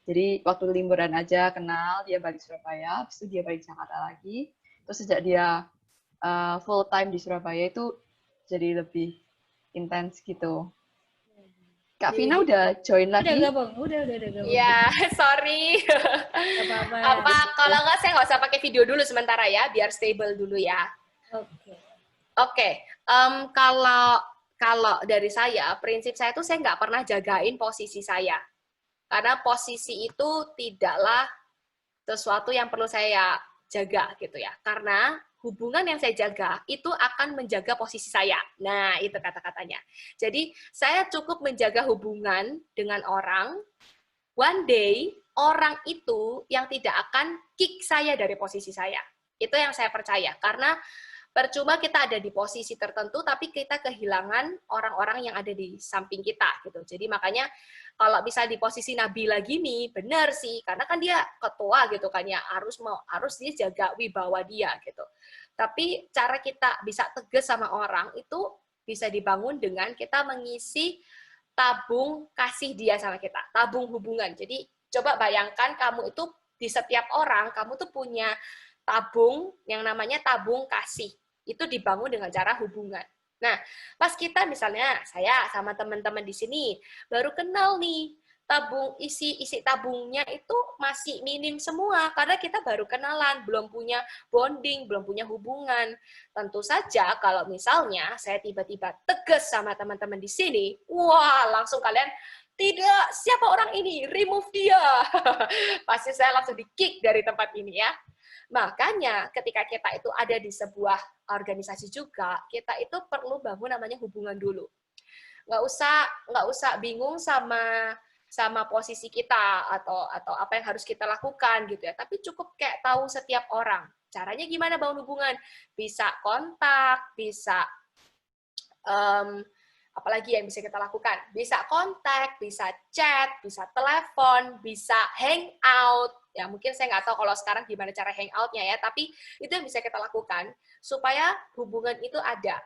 Jadi waktu liburan aja kenal, dia balik Surabaya, habis itu dia balik Jakarta lagi. Terus sejak dia full time di Surabaya itu jadi lebih intens gitu. Kak Vina udah join lagi? Udah gabung. ya, sorry. Apa-apa. Apa kalau nggak saya nggak usah pakai video dulu sementara ya, biar stable dulu ya. Oke. Oke, kalau dari saya, prinsip saya tuh saya nggak pernah jagain posisi saya. Karena posisi itu tidaklah sesuatu yang perlu saya jaga gitu ya. Karena hubungan yang saya jaga itu akan menjaga posisi saya. Nah, itu kata-katanya. Jadi, saya cukup menjaga hubungan dengan orang, one day orang itu yang tidak akan kick saya dari posisi saya. Itu yang saya percaya. Karena percuma kita ada di posisi tertentu, tapi kita kehilangan orang-orang yang ada di samping kita gitu. Jadi makanya kalau bisa di posisi Nabila gini, benar sih, karena kan dia ketua gitu kan ya, harus dia jaga wibawa dia gitu. Tapi cara kita bisa tegas sama orang itu bisa dibangun dengan kita mengisi tabung kasih dia sama kita, tabung hubungan. Jadi coba bayangkan kamu itu di setiap orang, kamu tuh punya tabung yang namanya tabung kasih. Itu dibangun dengan cara hubungan. Nah, pas kita misalnya saya sama teman-teman di sini baru kenal nih, isi tabungnya itu masih minim semua karena kita baru kenalan, belum punya bonding, belum punya hubungan. Tentu saja kalau misalnya saya tiba-tiba tegas sama teman-teman di sini, wah, langsung kalian tidak, siapa orang ini? Remove dia. Pasti saya langsung di-kick dari tempat ini ya. Makanya ketika kita itu ada di sebuah organisasi juga, kita itu perlu bangun namanya hubungan dulu. Nggak usah bingung sama posisi kita atau apa yang harus kita lakukan gitu ya. Tapi cukup kayak tahu setiap orang. Caranya gimana bangun hubungan? Bisa kontak, bisa apalagi yang bisa kita lakukan? Bisa kontak, bisa chat, bisa telepon, bisa hangout. Ya, mungkin saya nggak tahu kalau sekarang gimana cara hangout-nya ya, tapi itu yang bisa kita lakukan supaya hubungan itu ada.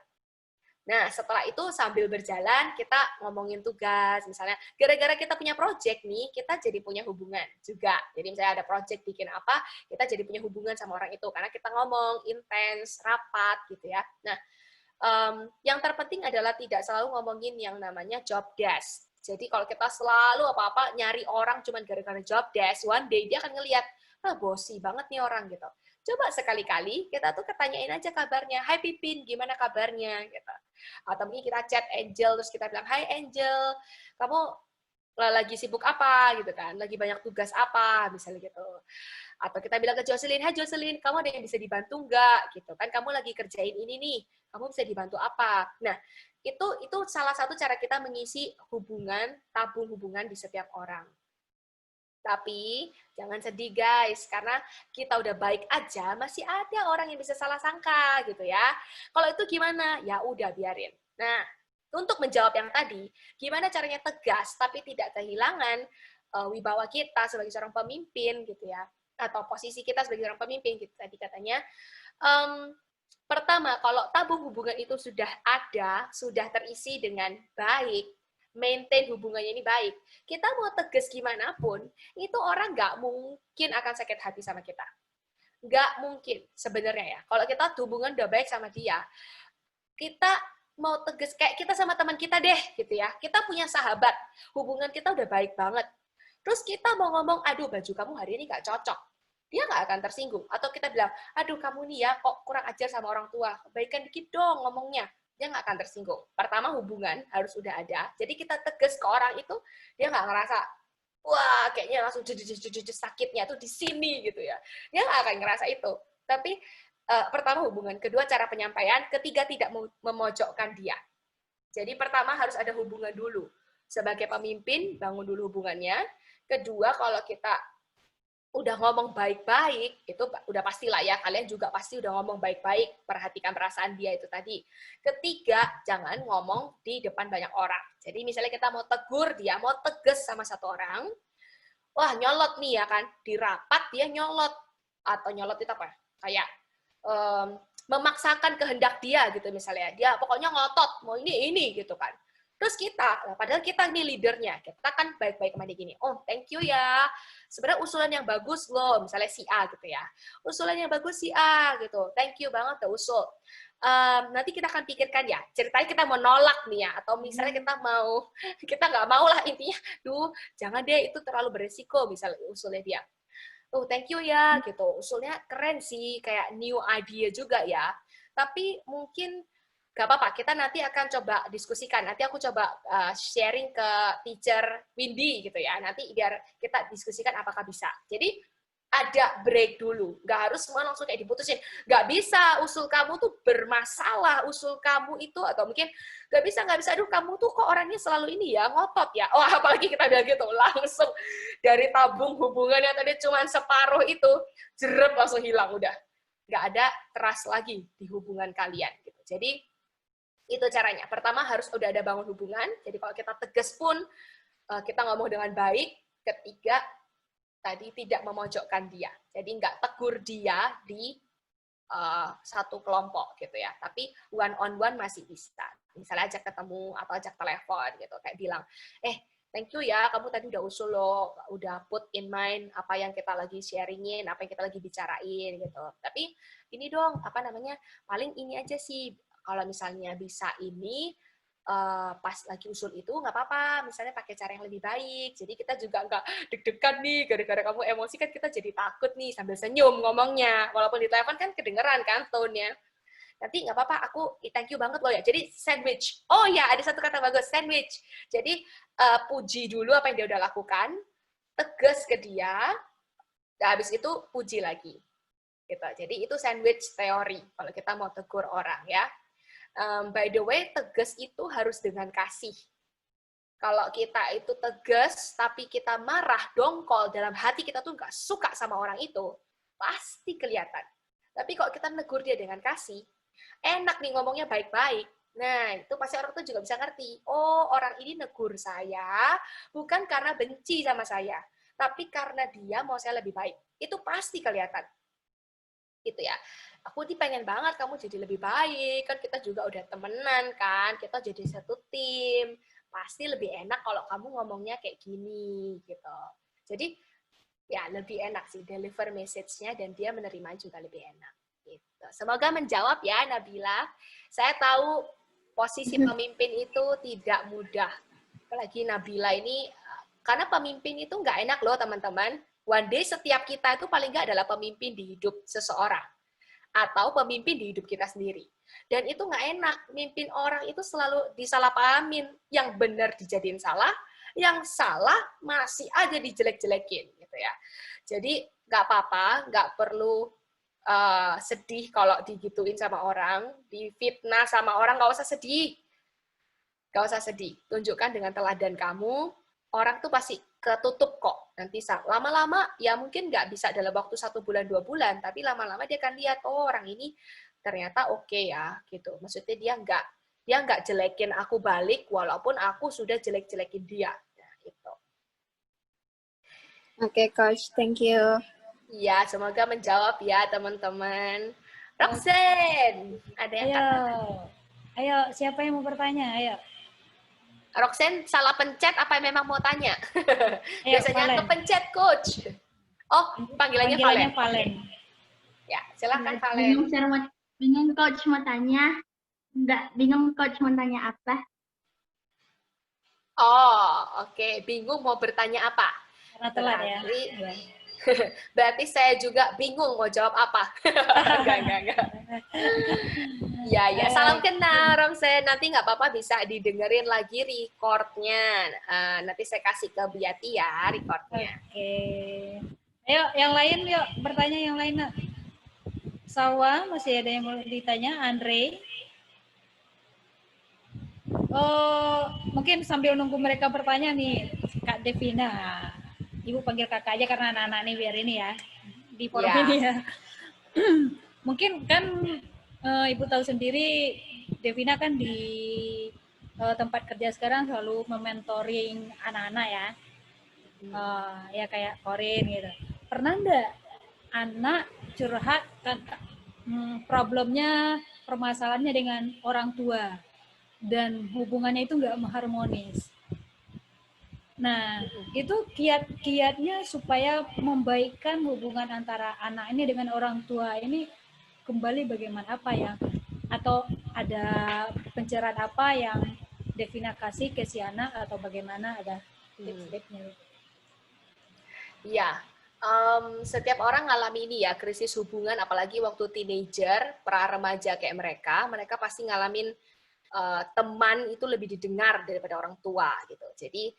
Nah, setelah itu sambil berjalan kita ngomongin tugas, misalnya gara-gara kita punya project nih, kita jadi punya hubungan juga. Jadi misalnya ada project bikin apa, kita jadi punya hubungan sama orang itu karena kita ngomong intens, rapat gitu ya. Nah, yang terpenting adalah tidak selalu ngomongin yang namanya job desk. Jadi kalau kita selalu apa-apa nyari orang cuman gara-gara job desk, one day dia akan ngelihat, bosi banget nih orang gitu. Coba sekali-kali kita tuh ketanyain aja kabarnya, Hai Pipin, gimana kabarnya? Gitu. Atau mungkin kita chat Angel, terus kita bilang, Hai Angel, kamu lagi sibuk apa? Gitu kan, lagi banyak tugas apa? Misalnya gitu. Atau kita bilang ke Jocelyn, Hai Jocelyn, kamu ada yang bisa dibantu nggak? Gitu kan, kamu lagi kerjain ini nih, kamu bisa dibantu apa? Nah, itu salah satu cara kita mengisi hubungan, tabung hubungan di setiap orang. Tapi jangan sedih guys, karena kita udah baik aja, masih ada orang yang bisa salah sangka gitu ya. Kalau itu gimana? Ya udah biarin. Nah, untuk menjawab yang tadi, gimana caranya tegas tapi tidak kehilangan wibawa kita sebagai seorang pemimpin gitu ya, atau posisi kita sebagai seorang pemimpin gitu tadi katanya. Pertama pertama, kalau tabung hubungan itu sudah ada, sudah terisi dengan baik, maintain hubungannya ini baik, kita mau tegas gimana pun, itu orang nggak mungkin akan sakit hati sama kita. Nggak mungkin sebenarnya ya. Kalau kita hubungan udah baik sama dia, kita mau tegas, kayak kita sama teman kita deh, gitu ya. Kita punya sahabat, hubungan kita udah baik banget. Terus kita mau ngomong, aduh baju kamu hari ini nggak cocok. Dia nggak akan tersinggung. Atau kita bilang, aduh kamu nih ya kok kurang ajar sama orang tua, baikkan dikit dong ngomongnya. Dia nggak akan tersinggung. Pertama, hubungan harus udah ada. Jadi kita tegas ke orang itu, dia nggak ngerasa, wah kayaknya langsung sakitnya tuh di sini gitu ya. Dia nggak akan ngerasa itu. Tapi pertama hubungan, kedua cara penyampaian, ketiga tidak memojokkan dia. Jadi pertama harus ada hubungan dulu. Sebagai pemimpin, bangun dulu hubungannya. Kedua, kalau kita udah ngomong baik-baik, itu udah pastilah ya, kalian juga pasti udah ngomong baik-baik, perhatikan perasaan dia itu tadi. Ketiga, jangan ngomong di depan banyak orang. Jadi misalnya kita mau tegur dia, mau tegas sama satu orang, wah nyolot nih ya kan, di rapat dia nyolot. Atau nyolot itu apa? Kayak memaksakan kehendak dia gitu misalnya. Dia pokoknya ngotot, mau ini gitu kan. Terus kita, padahal kita nih leadernya, kita kan baik-baik sama dia gini, oh thank you ya, sebenarnya usulan yang bagus loh, misalnya si A gitu ya, usulan yang bagus si A gitu, thank you banget udah usul. Nanti kita akan pikirkan ya, ceritanya kita mau nolak nih ya, atau misalnya kita nggak mau lah intinya, duh jangan deh itu terlalu beresiko, misalnya usulnya dia. Oh thank you ya gitu, usulnya keren sih, kayak new idea juga ya, tapi mungkin gak apa-apa, kita nanti akan coba diskusikan. Nanti aku coba sharing ke teacher Windy gitu ya. Nanti biar kita diskusikan apakah bisa. Jadi ada break dulu. Nggak harus semua langsung kayak diputusin. Nggak bisa, usul kamu tuh bermasalah. Usul kamu itu, atau mungkin nggak bisa. Aduh, kamu tuh kok orangnya selalu ini ya, ngotot ya. Oh, apalagi kita bilang gitu. Langsung dari tabung hubungan yang tadi cuma separuh itu, jerep langsung hilang udah. Nggak ada trust lagi di hubungan kalian. Gitu. Jadi, itu caranya. Pertama harus udah ada bangun hubungan. Jadi kalau kita tegas pun kita ngomong dengan baik. Ketiga tadi tidak memojokkan dia. Jadi nggak tegur dia di satu kelompok gitu ya. Tapi one on one masih bisa. Misalnya ajak ketemu atau ajak telepon gitu. Kayak bilang, thank you ya, kamu tadi udah usul loh, udah put in mind apa yang kita lagi sharingin, apa yang kita lagi bicarain gitu. Tapi ini dong, paling ini aja sih. Kalau misalnya bisa ini, pas lagi usul itu nggak apa-apa, misalnya pakai cara yang lebih baik. Jadi kita juga nggak deg-degan nih, gara-gara kamu emosi kan kita jadi takut nih, sambil senyum ngomongnya. Walaupun di telepon kan kedengeran kan tone-nya. Nanti nggak apa-apa, aku thank you banget loh ya. Jadi sandwich. Oh ya, ada satu kata bagus, sandwich. Jadi puji dulu apa yang dia udah lakukan, tegas ke dia, dan habis itu puji lagi. Gitu. Jadi itu sandwich teori, kalau kita mau tegur orang ya. By the way, tegas itu harus dengan kasih. Kalau kita itu tegas, tapi kita marah, dongkol, dalam hati kita tuh nggak suka sama orang itu, pasti kelihatan. Tapi kalau kita negur dia dengan kasih, enak nih ngomongnya baik-baik. Nah, itu pasti orang tuh juga bisa ngerti. Oh, orang ini negur saya, bukan karena benci sama saya, tapi karena dia mau saya lebih baik. Itu pasti kelihatan. Gitu ya. Aku pengen banget kamu jadi lebih baik, kan kita juga udah temenan kan, kita jadi satu tim, pasti lebih enak kalau kamu ngomongnya kayak gini, gitu. Jadi, ya lebih enak sih, deliver message-nya, dan dia menerima juga lebih enak. Gitu. Semoga menjawab ya, Nabila. Saya tahu posisi pemimpin itu tidak mudah. Apalagi Nabila ini, karena pemimpin itu nggak enak loh, teman-teman. One day setiap kita itu paling nggak adalah pemimpin di hidup seseorang. Atau pemimpin di hidup kita sendiri. Dan itu nggak enak. Mimpin orang itu selalu disalahpahamin. Yang benar dijadiin salah, yang salah masih aja dijelek-jelekin. Gitu ya. Jadi nggak apa-apa, nggak perlu sedih kalau digituin sama orang, difitnah sama orang, nggak usah sedih. Nggak usah sedih. Tunjukkan dengan teladan kamu, orang tuh pasti ketutup kok. Nanti lama-lama, ya mungkin nggak bisa dalam waktu 1 bulan, 2 bulan, tapi lama-lama dia akan lihat, oh orang ini ternyata oke ya, gitu. Maksudnya dia nggak jelekin aku balik, walaupun aku sudah jelek-jelekin dia. Nah, itu. Oke, Coach. Thank you. Ya, semoga menjawab ya, teman-teman. Roxanne, ada yang Ayo, kata. ayo, siapa yang mau bertanya? Ayo, Roxanne salah pencet apa memang mau tanya? ayo, Biasanya Valen. kepencet, Coach. Oh, panggilannya Valen. Valen. Ya, silakan Bingung, Valen. bingung coach mau tanya. Enggak, bingung coach mau tanya apa. Oh, oke. Bingung mau bertanya apa? Karena telat ya. Berarti saya juga bingung mau jawab apa. Enggak. Ya, salam kenal, Roxanne. Nanti nggak apa-apa bisa didengerin lagi recordnya. Nanti saya kasih ke Biati ya recordnya. Oke. Ayo, yang lain yuk, bertanya yang lain. Nak. Salwa, masih ada yang mau ditanya? Andre? Oh, mungkin sambil nunggu mereka bertanya nih, Kak Devina. Ibu panggil kakak aja karena anak-anak nih biar ini ya, di forum ini ya. Mungkin kan Ibu tahu sendiri, Devina kan di tempat kerja sekarang selalu mementoring anak-anak ya. Ya kayak Korin gitu. Pernah enggak anak curhat kan problemnya, permasalahannya dengan orang tua dan hubungannya itu enggak harmonis. Nah, itu kiat-kiatnya supaya membaikkan hubungan antara anak ini dengan orang tua ini kembali bagaimana, apa ya? Atau ada pencerahan apa yang Devina kasih ke si anak atau bagaimana, ada tips-tipsnya? Iya, setiap orang ngalami ini ya, krisis hubungan, apalagi waktu teenager, pra remaja kayak mereka pasti ngalamin teman itu lebih didengar daripada orang tua gitu. Jadi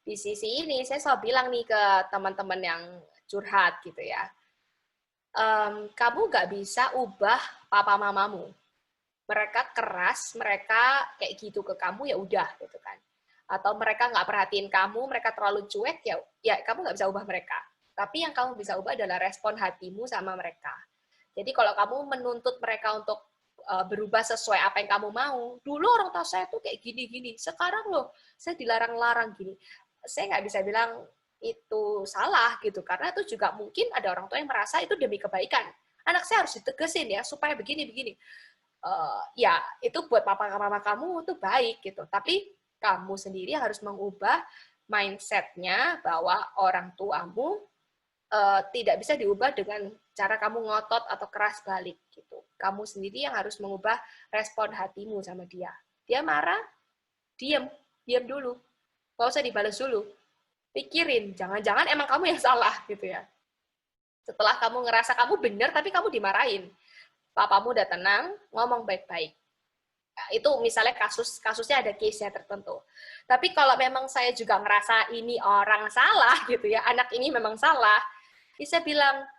di sisi ini saya selalu bilang nih ke teman-teman yang curhat gitu ya, kamu nggak bisa ubah papa mamamu. Mereka keras, mereka kayak gitu ke kamu, ya udah gitu kan. Atau mereka nggak perhatiin kamu, mereka terlalu cuek, ya kamu nggak bisa ubah mereka. Tapi yang kamu bisa ubah adalah respon hatimu sama mereka. Jadi kalau kamu menuntut mereka untuk berubah sesuai apa yang kamu mau, dulu orang tua saya tuh kayak gini-gini, sekarang loh saya dilarang-larang gini. Saya nggak bisa bilang itu salah gitu, karena itu juga mungkin ada orang tua yang merasa itu demi kebaikan. Anak saya harus ditegesin ya supaya begini-begini. Ya itu buat papa mama kamu itu baik gitu, tapi kamu sendiri harus mengubah mindset-nya bahwa orang tuamu tidak bisa diubah dengan cara kamu ngotot atau keras balik gitu. Kamu sendiri yang harus mengubah respon hatimu sama dia. Dia marah, diam dulu. Nggak usah dibalas dulu. Pikirin, jangan-jangan emang kamu yang salah gitu ya. Setelah kamu ngerasa kamu benar tapi kamu dimarahin, papamu udah tenang, ngomong baik-baik. Itu misalnya kasusnya ada case-nya tertentu. Tapi kalau memang saya juga ngerasa ini orang salah gitu ya, anak ini memang salah, bisa bilang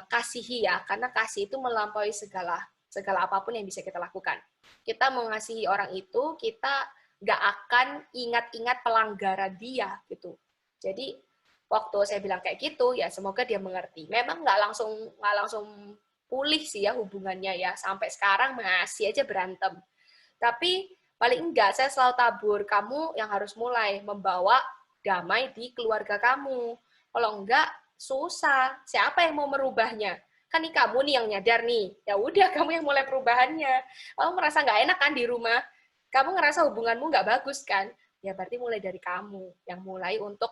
kasihi ya, karena kasih itu melampaui segala apapun yang bisa kita lakukan. Kita mengasihi orang itu, kita nggak akan ingat-ingat pelanggaran dia gitu. Jadi waktu saya bilang kayak gitu, ya semoga dia mengerti. Memang nggak langsung pulih sih ya hubungannya ya, sampai sekarang masih aja berantem. Tapi paling enggak saya selalu tabur, kamu yang harus mulai membawa damai di keluarga kamu. Kalau enggak susah. Siapa yang mau merubahnya? Kan nih kamu nih yang nyadar nih. Ya udah kamu yang mulai perubahannya. Kamu merasa nggak enak kan di rumah? Kamu ngerasa hubunganmu nggak bagus kan? Ya berarti mulai dari kamu yang mulai untuk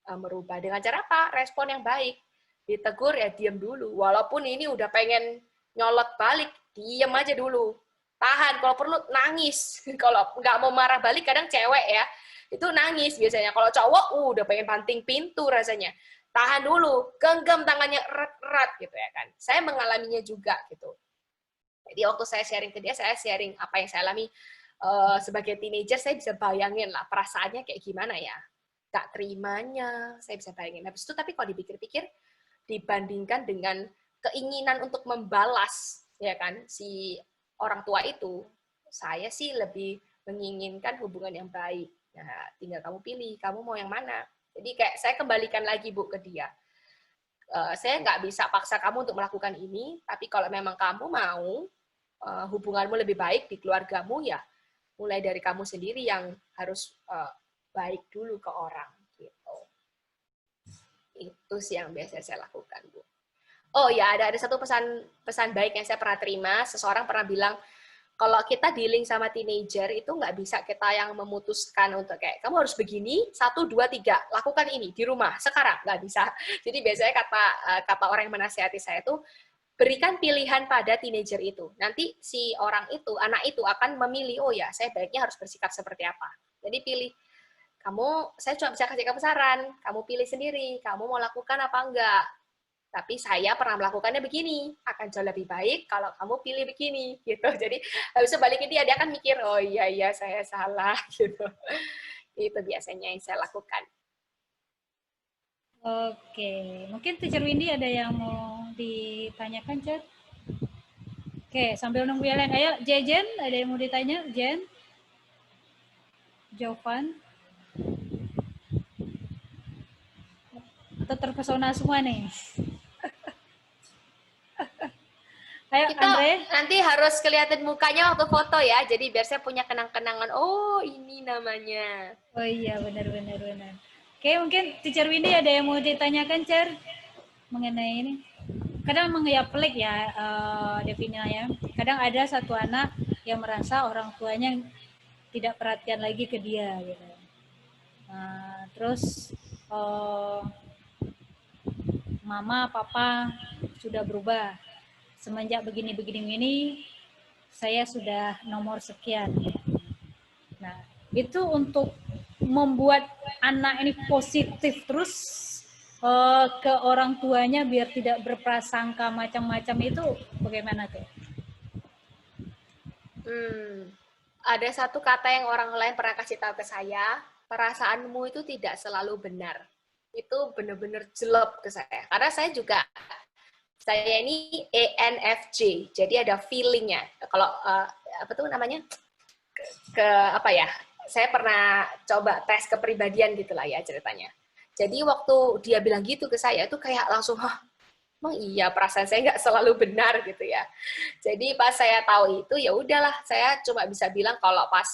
merubah. Dengan cara apa? Respon yang baik. Ditegur ya diam dulu. Walaupun ini udah pengen nyolot balik, diam aja dulu. Tahan, kalau perlu nangis. Kalau nggak mau marah balik, kadang cewek ya, itu nangis biasanya. Kalau cowok, udah pengen banting pintu rasanya. Tahan dulu, genggam tangannya erat-erat gitu ya kan. Saya mengalaminya juga gitu. Jadi waktu saya sharing ke dia, saya sharing apa yang saya alami sebagai teenager, saya bisa bayangin lah perasaannya kayak gimana ya. Gak terimanya, saya bisa bayangin. Habis itu tapi kalau dipikir-pikir, dibandingkan dengan keinginan untuk membalas ya kan si orang tua itu, saya sih lebih menginginkan hubungan yang baik. Nah, tinggal kamu pilih, kamu mau yang mana. Jadi kayak saya kembalikan lagi Bu ke dia. Saya nggak bisa paksa kamu untuk melakukan ini, tapi kalau memang kamu mau hubunganmu lebih baik di keluargamu, ya mulai dari kamu sendiri yang harus baik dulu ke orang gitu. Itu sih yang biasa saya lakukan Bu. Oh ya, ada satu pesan baik yang saya pernah terima. Seseorang pernah bilang, kalau kita dealing sama teenager itu nggak bisa kita yang memutuskan untuk kayak kamu harus begini 1, 2, 3 lakukan ini di rumah sekarang, nggak bisa. Jadi biasanya kata orang yang menasihati saya itu berikan pilihan pada teenager itu. Nanti si orang itu, anak itu akan memilih, oh ya saya baiknya harus bersikap seperti apa. Jadi pilih kamu, saya cuma bisa kasih kamu saran, kamu pilih sendiri, kamu mau lakukan apa enggak. Tapi saya pernah melakukannya begini, akan jauh lebih baik kalau kamu pilih begini, gitu. Jadi habis itu balikin dia akan mikir, oh iya saya salah, gitu. Itu biasanya yang saya lakukan. Oke, mungkin Teacher Windy ada yang mau ditanyakan, Chat? Oke, sambil nunggu yang lain. Ayo, Jen, ada yang mau ditanya? Jen? Jovan? Atau terpesona semua nih? Ayo, Kita Andre. nanti harus kelihatan mukanya waktu foto ya, jadi biar saya punya kenang-kenangan, oh ini namanya. Oh iya, benar. Oke, mungkin Teacher Windy ada yang mau ditanyakan, Cer? Mengenai ini. Kadang memang ya pelik ya, Devina ya. Kadang ada satu anak yang merasa orang tuanya tidak perhatian lagi ke dia, gitu. Nah, terus mama, papa sudah berubah. Semenjak begini, saya sudah nomor sekian. Nah, itu untuk membuat anak ini positif terus ke orang tuanya biar tidak berprasangka macam-macam itu bagaimana tuh? Ada satu kata yang orang lain pernah kasih tahu ke saya, perasaanmu itu tidak selalu benar. Itu benar-benar jelek ke saya. Karena saya ini ENFJ, jadi ada feelingnya. Kalau apa tuh namanya apa ya? Saya pernah coba tes kepribadian gitulah ya ceritanya. Jadi waktu dia bilang gitu ke saya itu kayak langsung, emang iya perasaan saya nggak selalu benar gitu ya. Jadi pas saya tahu itu ya udahlah, saya cuma bisa bilang kalau pas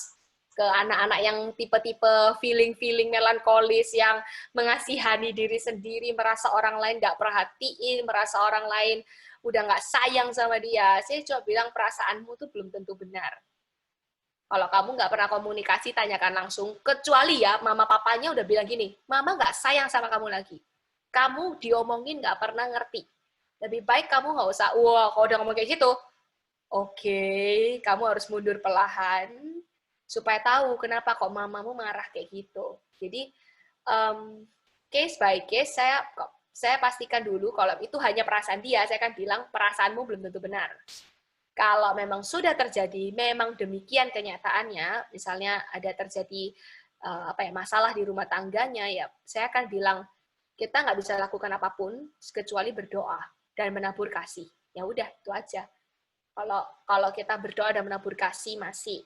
ke anak-anak yang tipe-tipe feeling melankolis, yang mengasihani diri sendiri, merasa orang lain nggak perhatiin, merasa orang lain udah nggak sayang sama dia, saya cuma bilang perasaanmu tuh belum tentu benar. Kalau kamu nggak pernah komunikasi, tanyakan langsung. Kecuali ya, mama papanya udah bilang gini, mama nggak sayang sama kamu lagi. Kamu diomongin nggak pernah ngerti. Lebih baik kamu nggak usah, wah kalau udah ngomong kayak gitu, oke, kamu harus mundur perlahan, supaya tahu kenapa kok mamamu marah kayak gitu. Jadi, case by case, saya pastikan dulu kalau itu hanya perasaan dia, saya akan bilang perasaanmu belum tentu benar. Kalau memang sudah terjadi, memang demikian kenyataannya, misalnya ada terjadi masalah di rumah tangganya, ya saya akan bilang kita nggak bisa lakukan apapun kecuali berdoa dan menabur kasih. Ya udah itu aja. Kalau kita berdoa dan menabur kasih masih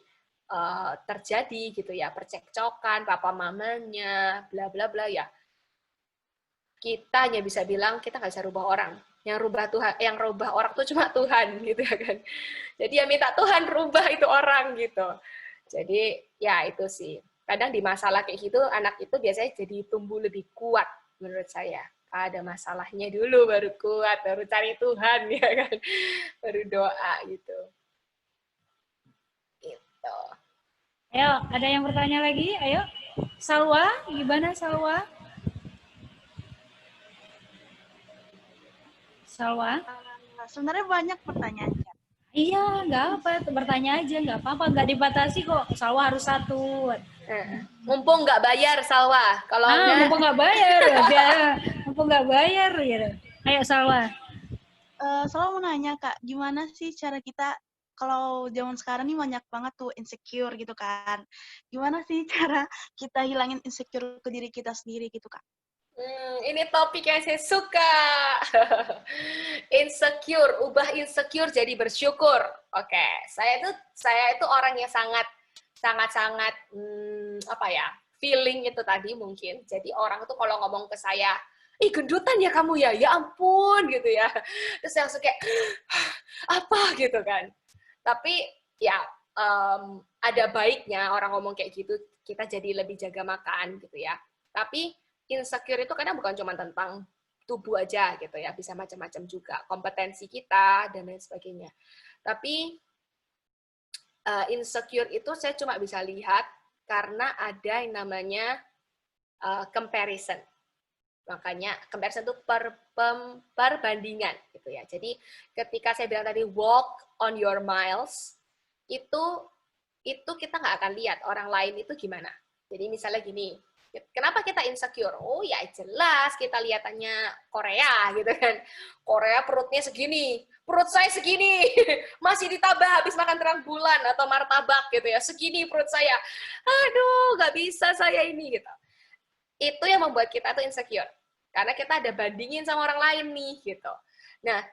terjadi gitu ya percekcokan, papa mamanya, bla bla bla ya, kita hanya bisa bilang kita nggak bisa rubah orang. Yang rubah orang tuh cuma Tuhan gitu ya kan. Jadi ya minta Tuhan rubah itu orang gitu. Jadi ya itu sih. Kadang di masalah kayak gitu anak itu biasanya jadi tumbuh lebih kuat menurut saya. Ada masalahnya dulu baru kuat, baru cari Tuhan ya kan. Baru doa gitu. Gitu. Ayo, ada yang bertanya lagi? Ayo. Salwa, gimana Salwa? Salwa? Sebenarnya banyak pertanyaannya. Iya, nggak apa, bertanya aja, nggak apa-apa, nggak dibatasi kok. Salwa harus satu. Mumpung nggak bayar, Salwa. Kalau mumpung nggak bayar, mumpung nggak bayar, gitu. Ayo Salwa. Salwa mau nanya Kak, gimana sih cara kita kalau zaman sekarang nih banyak banget tuh insecure gitu kan? Gimana sih cara kita hilangin insecure ke diri kita sendiri gitu Kak? Ini topik yang saya suka. Insecure, ubah insecure jadi bersyukur. Oke, saya itu orang yang sangat feeling itu tadi mungkin. Jadi orang tuh kalau ngomong ke saya, ih gendutan ya kamu ya ampun gitu ya. Terus saya langsung kayak apa gitu kan. Tapi ya ada baiknya orang ngomong kayak gitu, kita jadi lebih jaga makan gitu ya. Tapi insecure itu kadang bukan cuma tentang tubuh aja gitu ya, bisa macam-macam juga, kompetensi kita dan lain sebagainya. Tapi insecure itu saya cuma bisa lihat karena ada yang namanya comparison. Makanya comparison itu perbandingan gitu ya. Jadi ketika saya bilang tadi walk on your miles, itu kita nggak akan lihat orang lain itu gimana. Jadi misalnya gini, kenapa kita insecure? Oh ya jelas kita lihatannya Korea gitu kan. Korea perutnya segini, perut saya segini, masih ditambah habis makan terang bulan atau martabak gitu ya, segini perut saya. Aduh, nggak bisa saya ini gitu. Itu yang membuat kita tuh insecure. Karena kita ada bandingin sama orang lain nih gitu. Nah,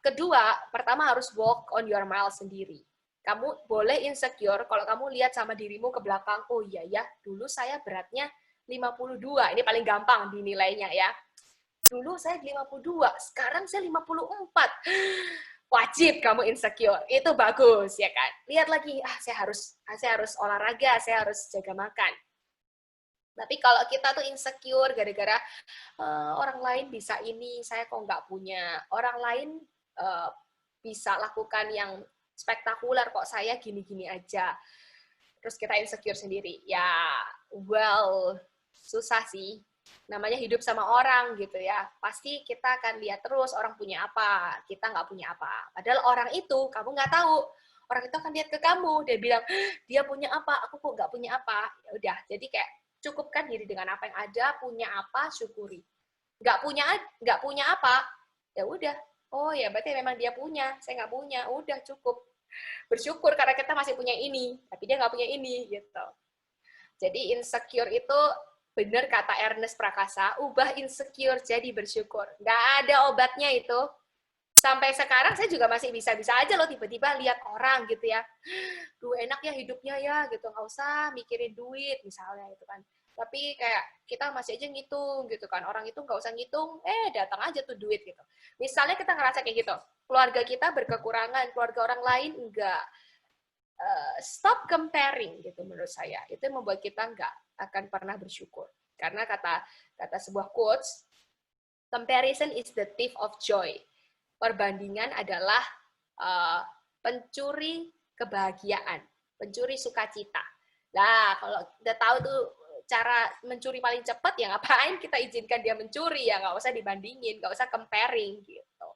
kedua, pertama harus walk on your mile sendiri. Kamu boleh insecure kalau kamu lihat sama dirimu ke belakang, oh iya ya, dulu saya beratnya 52. Ini paling gampang dinilainya ya. Dulu saya 52, sekarang saya 54. Wajib kamu insecure. Itu bagus ya kan. Lihat lagi, saya harus olahraga, saya harus jaga makan. Tapi kalau kita tuh insecure gara-gara orang lain bisa ini, saya kok nggak punya. Orang lain bisa lakukan yang spektakuler, kok saya gini-gini aja. Terus kita insecure sendiri. Ya, well, susah sih. Namanya hidup sama orang gitu ya. Pasti kita akan lihat terus orang punya apa, kita nggak punya apa. Padahal orang itu, kamu nggak tahu. Orang itu akan lihat ke kamu, dia bilang, dia punya apa, aku kok nggak punya apa. Ya udah, jadi kayak cukupkan diri dengan apa yang ada, punya apa, syukuri. Nggak punya apa, ya udah. Oh ya, berarti memang dia punya, saya nggak punya. Udah cukup. Bersyukur karena kita masih punya ini, tapi dia nggak punya ini, gitu. Jadi insecure itu, benar kata Ernest Prakasa, ubah insecure jadi bersyukur. Nggak ada obatnya itu. Sampai sekarang saya juga masih bisa-bisa aja loh tiba-tiba lihat orang gitu ya. Duh enak ya hidupnya ya gitu, nggak usah mikirin duit misalnya gitu kan. Tapi kayak kita masih aja ngitung gitu kan. Orang itu nggak usah ngitung, datang aja tuh duit gitu. Misalnya kita ngerasa kayak gitu, keluarga kita berkekurangan, keluarga orang lain enggak. Stop comparing gitu menurut saya. Itu yang membuat kita nggak akan pernah bersyukur. Karena kata sebuah quotes, comparison is the thief of joy. Perbandingan adalah pencuri kebahagiaan, pencuri sukacita. Nah, kalau udah tahu tuh cara mencuri paling cepat, ya ngapain kita izinkan dia mencuri, ya nggak usah dibandingin, nggak usah comparing gitu.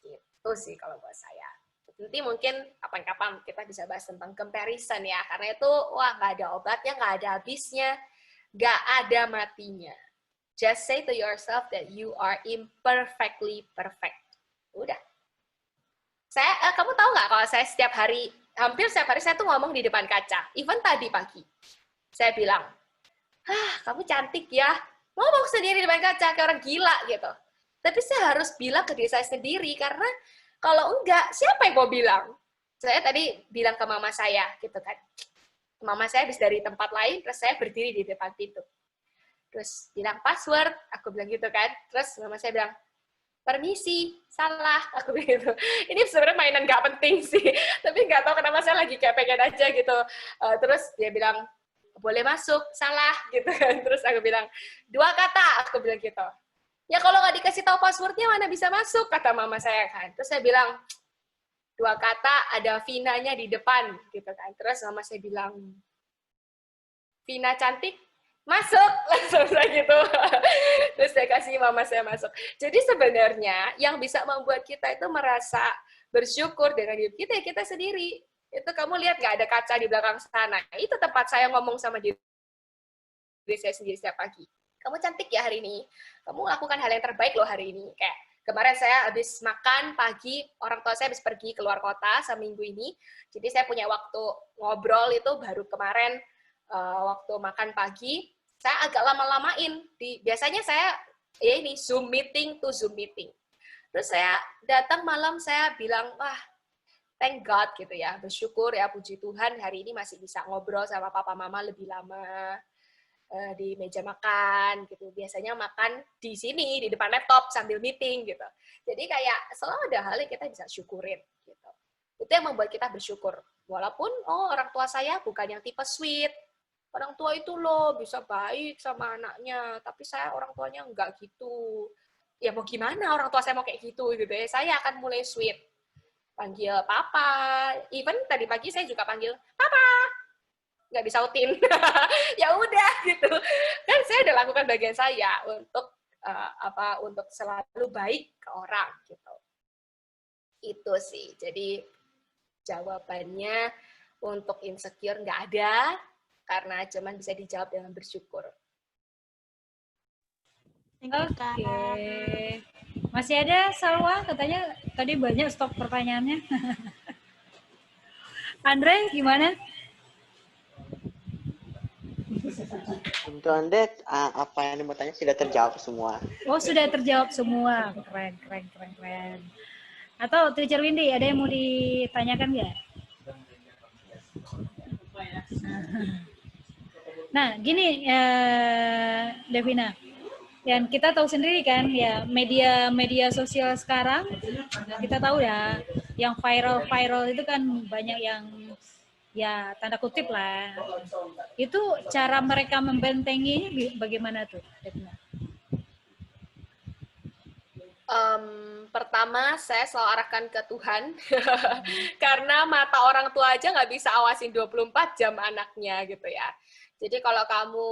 Itu sih kalau buat saya. Nanti mungkin kapan-kapan kita bisa bahas tentang comparison ya, karena itu wah nggak ada obatnya, nggak ada habisnya, nggak ada matinya. Just say to yourself that you are imperfectly perfect. Udah. Kamu tahu nggak kalau saya hampir setiap hari saya tuh ngomong di depan kaca. Even tadi pagi. Saya bilang, kamu cantik ya. Ngomong sendiri di depan kaca, kayak orang gila gitu. Tapi saya harus bilang ke diri saya sendiri, karena kalau enggak, siapa yang mau bilang? Saya tadi bilang ke mama saya, gitu kan. Mama saya habis dari tempat lain, terus saya berdiri di depan pintu. Terus bilang password, aku bilang gitu kan. Terus mama saya bilang, permisi, salah, aku bilang gitu. Ini sebenarnya mainan nggak penting sih, tapi nggak tahu kenapa saya lagi kayak pengen aja gitu. Terus dia bilang, boleh masuk, salah, gitu kan. Terus aku bilang, 2 kata, aku bilang gitu. Ya kalau nggak dikasih tahu passwordnya, mana bisa masuk, kata mama saya kan. Terus saya bilang, 2 kata, ada Vina-nya di depan, gitu kan. Terus mama saya bilang, Vina cantik, masuk, langsung saya gitu. Terus saya kasih mama saya masuk. Jadi sebenarnya yang bisa membuat kita itu merasa bersyukur dengan hidup kita, kita sendiri. Itu kamu lihat nggak ada kaca di belakang sana. Itu tempat saya ngomong sama diri saya sendiri setiap pagi. Kamu cantik ya hari ini. Kamu lakukan hal yang terbaik loh hari ini. Kayak kemarin saya habis makan pagi, orang tua saya habis pergi keluar kota seminggu ini. Jadi saya punya waktu ngobrol itu baru kemarin waktu makan pagi. Saya agak lama-lamain. Biasanya saya ini Zoom meeting to Zoom meeting. Terus saya datang malam, saya bilang, wah, thank God gitu ya, bersyukur ya, puji Tuhan hari ini masih bisa ngobrol sama papa mama lebih lama di meja makan gitu. Biasanya makan di sini di depan laptop sambil meeting gitu. Jadi kayak selalu ada hal yang kita bisa syukurin gitu. Itu yang membuat kita bersyukur. Walaupun orang tua saya bukan yang tipe sweet, orang tua itu loh bisa baik sama anaknya, tapi saya orang tuanya enggak gitu. Ya mau gimana orang tua saya mau kayak gitu ya. Saya akan mulai sweet. Panggil papa. Even tadi pagi saya juga panggil papa. Nggak disautin. Ya udah gitu. Kan saya udah lakukan bagian saya untuk untuk selalu baik ke orang gitu. Itu sih. Jadi jawabannya untuk insecure nggak ada, karena cuman bisa dijawab dengan bersyukur. Oke. Masih ada Salwa? Katanya tadi banyak stop pertanyaannya. Andre, gimana? Untuk Anda, apa yang mau tanya sudah terjawab semua. Oh, sudah terjawab semua. Keren, keren, keren, keren. Atau Teacher Windy, ada yang mau ditanyakan nggak? Nah, gini, Devina. Dan kita tahu sendiri kan, ya media sosial sekarang, kita tahu ya, yang viral itu kan banyak yang ya tanda kutip lah. Itu cara mereka membentenginya bagaimana tuh, Devina? Pertama, saya selalu arahkan ke Tuhan. Karena mata orang tua aja nggak bisa awasin 24 jam anaknya gitu ya. Jadi kalau kamu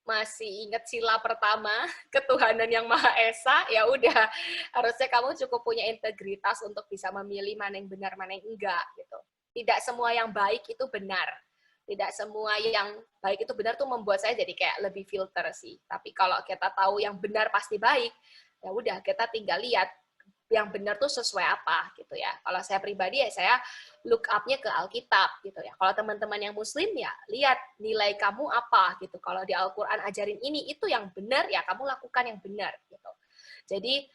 masih ingat sila pertama, ketuhanan yang Maha Esa, ya udah, harusnya kamu cukup punya integritas untuk bisa memilih mana yang benar, mana yang enggak gitu. Tidak semua yang baik itu benar. Tidak semua yang baik itu benar tuh membuat saya jadi kayak lebih filter sih. Tapi kalau kita tahu yang benar pasti baik, ya udah kita tinggal lihat yang benar tuh sesuai apa gitu ya. Kalau saya pribadi ya saya look up-nya ke Alkitab gitu ya. Kalau teman-teman yang muslim ya lihat nilai kamu apa gitu. Kalau di Al-Qur'an ajarin ini itu yang benar ya kamu lakukan yang benar gitu. Jadi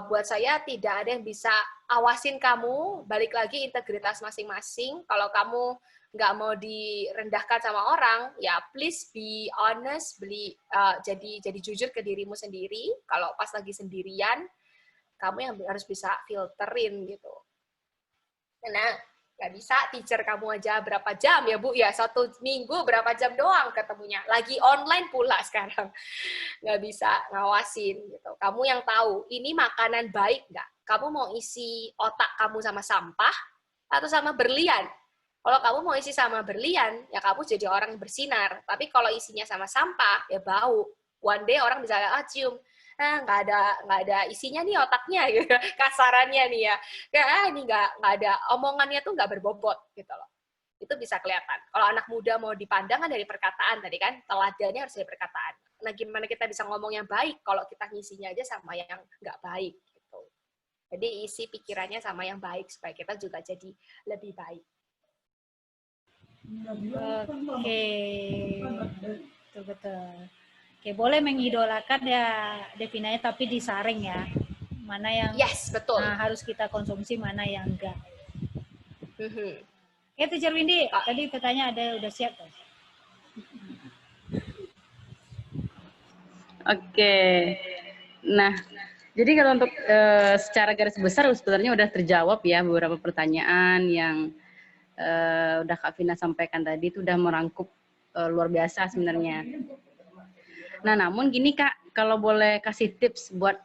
buat saya tidak ada yang bisa awasin kamu, balik lagi integritas masing-masing. Kalau kamu nggak mau direndahkan sama orang, ya please be honest, jadi jujur ke dirimu sendiri. Kalau pas lagi sendirian, kamu yang harus bisa filterin gitu. Karena nggak bisa teacher kamu aja berapa jam ya Bu, ya 1 minggu berapa jam doang ketemunya. Lagi online pula sekarang. Nggak bisa ngawasin gitu. Kamu yang tahu, ini makanan baik nggak? Kamu mau isi otak kamu sama sampah atau sama berlian? Kalau kamu mau isi sama berlian, ya kamu jadi orang yang bersinar. Tapi kalau isinya sama sampah, ya bau. One day orang bisa cium, nggak ada isinya nih otaknya, gitu. Kasarannya nih ya. Kayak ini nggak ada, omongannya tuh nggak berbobot gitu loh. Itu bisa kelihatan. Kalau anak muda mau dipandang kan dari perkataan tadi kan, teladannya harus dari perkataan. Nah, gimana kita bisa ngomong yang baik kalau kita ngisinya aja sama yang nggak baik gitu. Jadi isi pikirannya sama yang baik supaya kita juga jadi lebih baik. Oke, betul. Oke, boleh mengidolakan ya Devinanya, tapi disaring ya. Mana yang betul. Harus kita konsumsi, mana yang enggak. Teacher Windy, tadi pertanyaan ada udah siap kan? Oke. Nah, jadi kalau untuk secara garis besar sebenarnya udah terjawab ya beberapa pertanyaan yang udah Kak Vina sampaikan tadi, itu udah merangkup luar biasa sebenarnya. Nah, namun gini Kak, kalau boleh kasih tips buat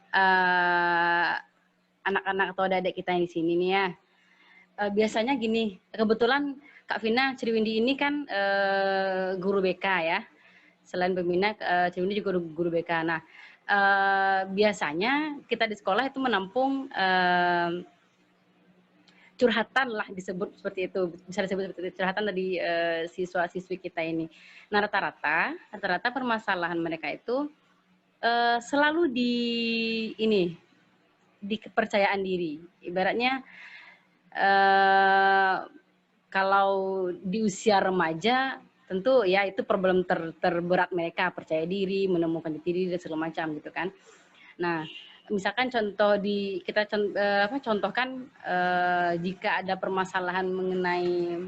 anak-anak atau adik-adik kita yang di sini nih ya. Biasanya gini, kebetulan Kak Vina Ciriwindi ini kan guru BK ya. Selain pembina, Ciriwindi juga guru BK. Nah, biasanya kita di sekolah itu menampung curhatan lah, disebut seperti itu, bisa disebut seperti itu, curhatan dari siswa-siswi kita ini. Nah, rata-rata permasalahan mereka itu selalu di kepercayaan diri. Ibaratnya kalau di usia remaja tentu ya itu problem terberat mereka, percaya diri, menemukan jati diri dan segala macam gitu kan. Nah, misalkan kita contohkan jika ada permasalahan mengenai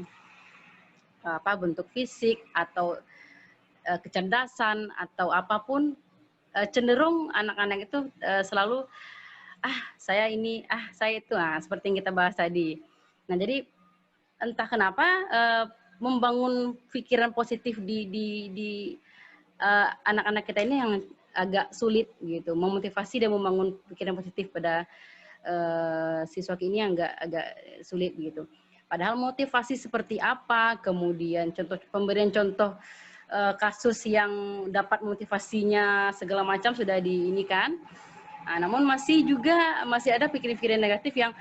bentuk fisik atau kecerdasan atau apapun, cenderung anak-anak itu selalu saya ini, saya itu, seperti yang kita bahas tadi. Nah, jadi entah kenapa membangun pikiran positif di anak-anak kita ini yang agak sulit gitu, memotivasi dan membangun pikiran positif pada siswa ini yang agak sulit gitu. Padahal motivasi seperti apa, kemudian pemberian contoh kasus yang dapat motivasinya segala macam sudah ini kan. Nah, namun masih ada pikiran-pikiran negatif yang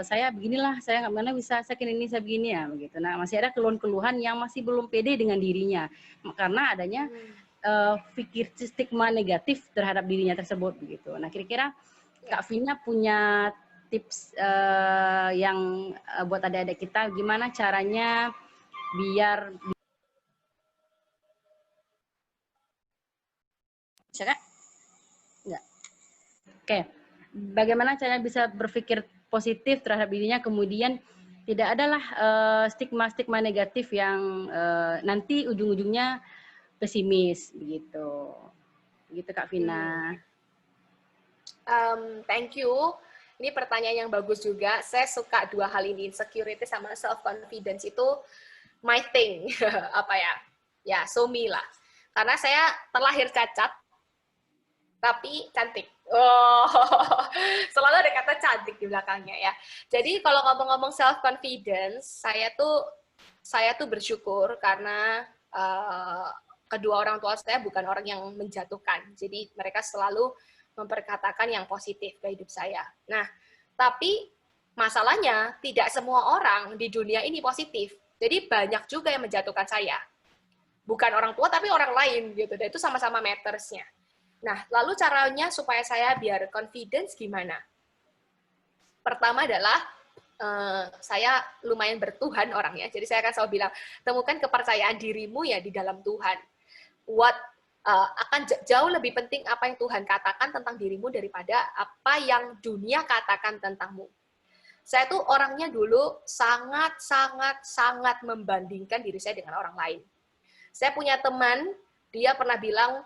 saya beginilah, saya nggak mana bisa, saya ini, saya begini ya begitu. Nah, masih ada keluhan-keluhan yang masih belum pede dengan dirinya karena adanya pikir stigma negatif terhadap dirinya tersebut begitu. Nah, kira-kira Kak Vina punya tips yang buat adik-adik kita gimana caranya biar bisa Kak? Enggak. Oke. Bagaimana caranya bisa berpikir positif terhadap dirinya, kemudian tidak adalah stigma-stigma negatif yang nanti ujung-ujungnya pesimis begitu. Begitu Kak Vina. Thank you. Ini pertanyaan yang bagus juga. Saya suka dua hal ini, insecurity sama self-confidence itu my thing. Apa ya? Ya, so me lah. Karena saya terlahir cacat, tapi cantik. Oh, selalu ada kata cantik di belakangnya ya. Jadi kalau ngomong-ngomong self-confidence, saya tuh bersyukur karena kedua orang tua saya bukan orang yang menjatuhkan. Jadi mereka selalu memperkatakan yang positif ke hidup saya. Nah, tapi masalahnya tidak semua orang di dunia ini positif. Jadi banyak juga yang menjatuhkan saya. Bukan orang tua, tapi orang lain gitu. Dan itu sama-sama matters-nya. Nah, lalu caranya supaya saya biar confidence gimana? Pertama adalah saya lumayan bertuhan orangnya. Jadi saya akan selalu bilang, temukan kepercayaan dirimu ya di dalam Tuhan. Akan jauh lebih penting apa yang Tuhan katakan tentang dirimu daripada apa yang dunia katakan tentangmu. Saya tuh orangnya dulu sangat membandingkan diri saya dengan orang lain. Saya punya teman, dia pernah bilang,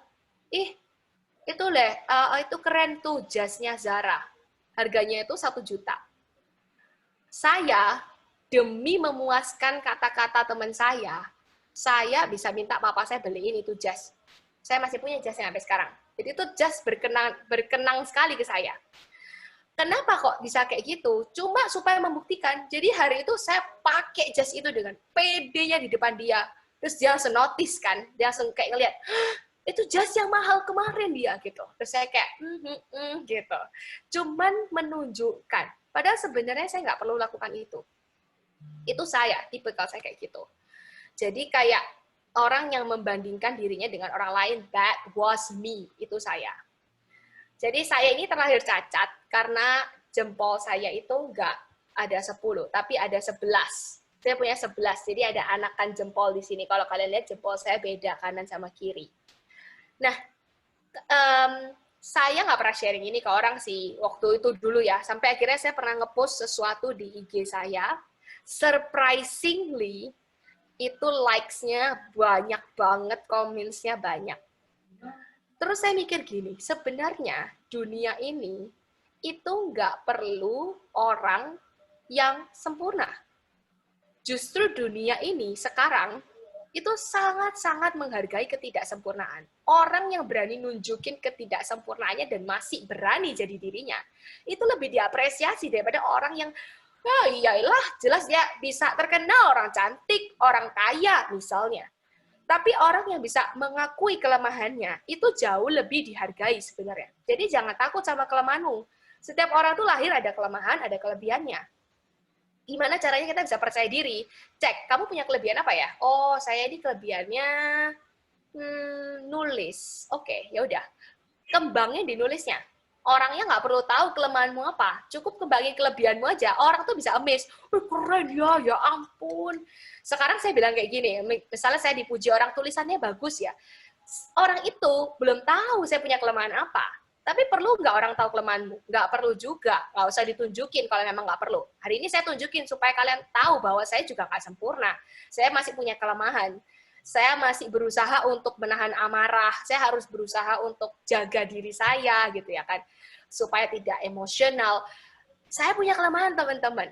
itu keren tuh jasnya Zara. Harganya itu 1 juta. Saya, demi memuaskan kata-kata teman saya bisa minta papa saya beliin itu jas. Saya masih punya jasnya sampai sekarang. Jadi itu jas berkenang sekali ke saya. Kenapa kok bisa kayak gitu? Cuma supaya membuktikan. Jadi hari itu saya pakai jas itu dengan pedenya di depan dia. Terus dia langsung notice kan. Dia langsung kayak ngeliat, itu jas yang mahal kemarin dia gitu. Terus saya kayak gitu. Cuman menunjukkan. Padahal sebenarnya saya nggak perlu lakukan itu. Itu saya, tipikal saya kayak gitu. Jadi kayak orang yang membandingkan dirinya dengan orang lain, that was me, itu saya. Jadi saya ini terlahir cacat karena jempol saya itu nggak ada 10, tapi ada 11. Saya punya 11, jadi ada anakan jempol di sini. Kalau kalian lihat jempol saya beda kanan sama kiri. Nah, saya nggak pernah sharing ini ke orang sih waktu itu dulu ya. Sampai akhirnya saya pernah ngepost sesuatu di IG saya. Surprisingly, itu likes-nya banyak banget, comments-nya banyak. Terus saya mikir gini, sebenarnya dunia ini itu nggak perlu orang yang sempurna. Justru dunia ini sekarang itu sangat-sangat menghargai ketidaksempurnaan. Orang yang berani nunjukin ketidaksempurnaannya dan masih berani jadi dirinya, itu lebih diapresiasi daripada orang yang iyalah, jelas dia bisa terkenal, orang cantik, orang kaya misalnya. Tapi orang yang bisa mengakui kelemahannya, itu jauh lebih dihargai sebenarnya. Jadi jangan takut sama kelemahanmu. Setiap orang tuh lahir ada kelemahan, ada kelebihannya. Gimana caranya kita bisa percaya diri? Cek, kamu punya kelebihan apa ya? Oh, saya ini kelebihannya nulis. Oke, ya udah. Kembangnya di nulisnya. Orangnya nggak perlu tahu kelemahanmu apa, cukup kembangin kelebihanmu aja, orang tuh bisa amazed, keren ya ampun. Sekarang saya bilang kayak gini, misalnya saya dipuji orang tulisannya bagus ya, orang itu belum tahu saya punya kelemahan apa, tapi perlu nggak orang tahu kelemahanmu? Nggak perlu juga, nggak usah ditunjukin kalau memang nggak perlu. Hari ini saya tunjukin supaya kalian tahu bahwa saya juga nggak sempurna, saya masih punya kelemahan. Saya masih berusaha untuk menahan amarah, saya harus berusaha untuk jaga diri saya, gitu ya kan, supaya tidak emosional. Saya punya kelemahan, teman-teman.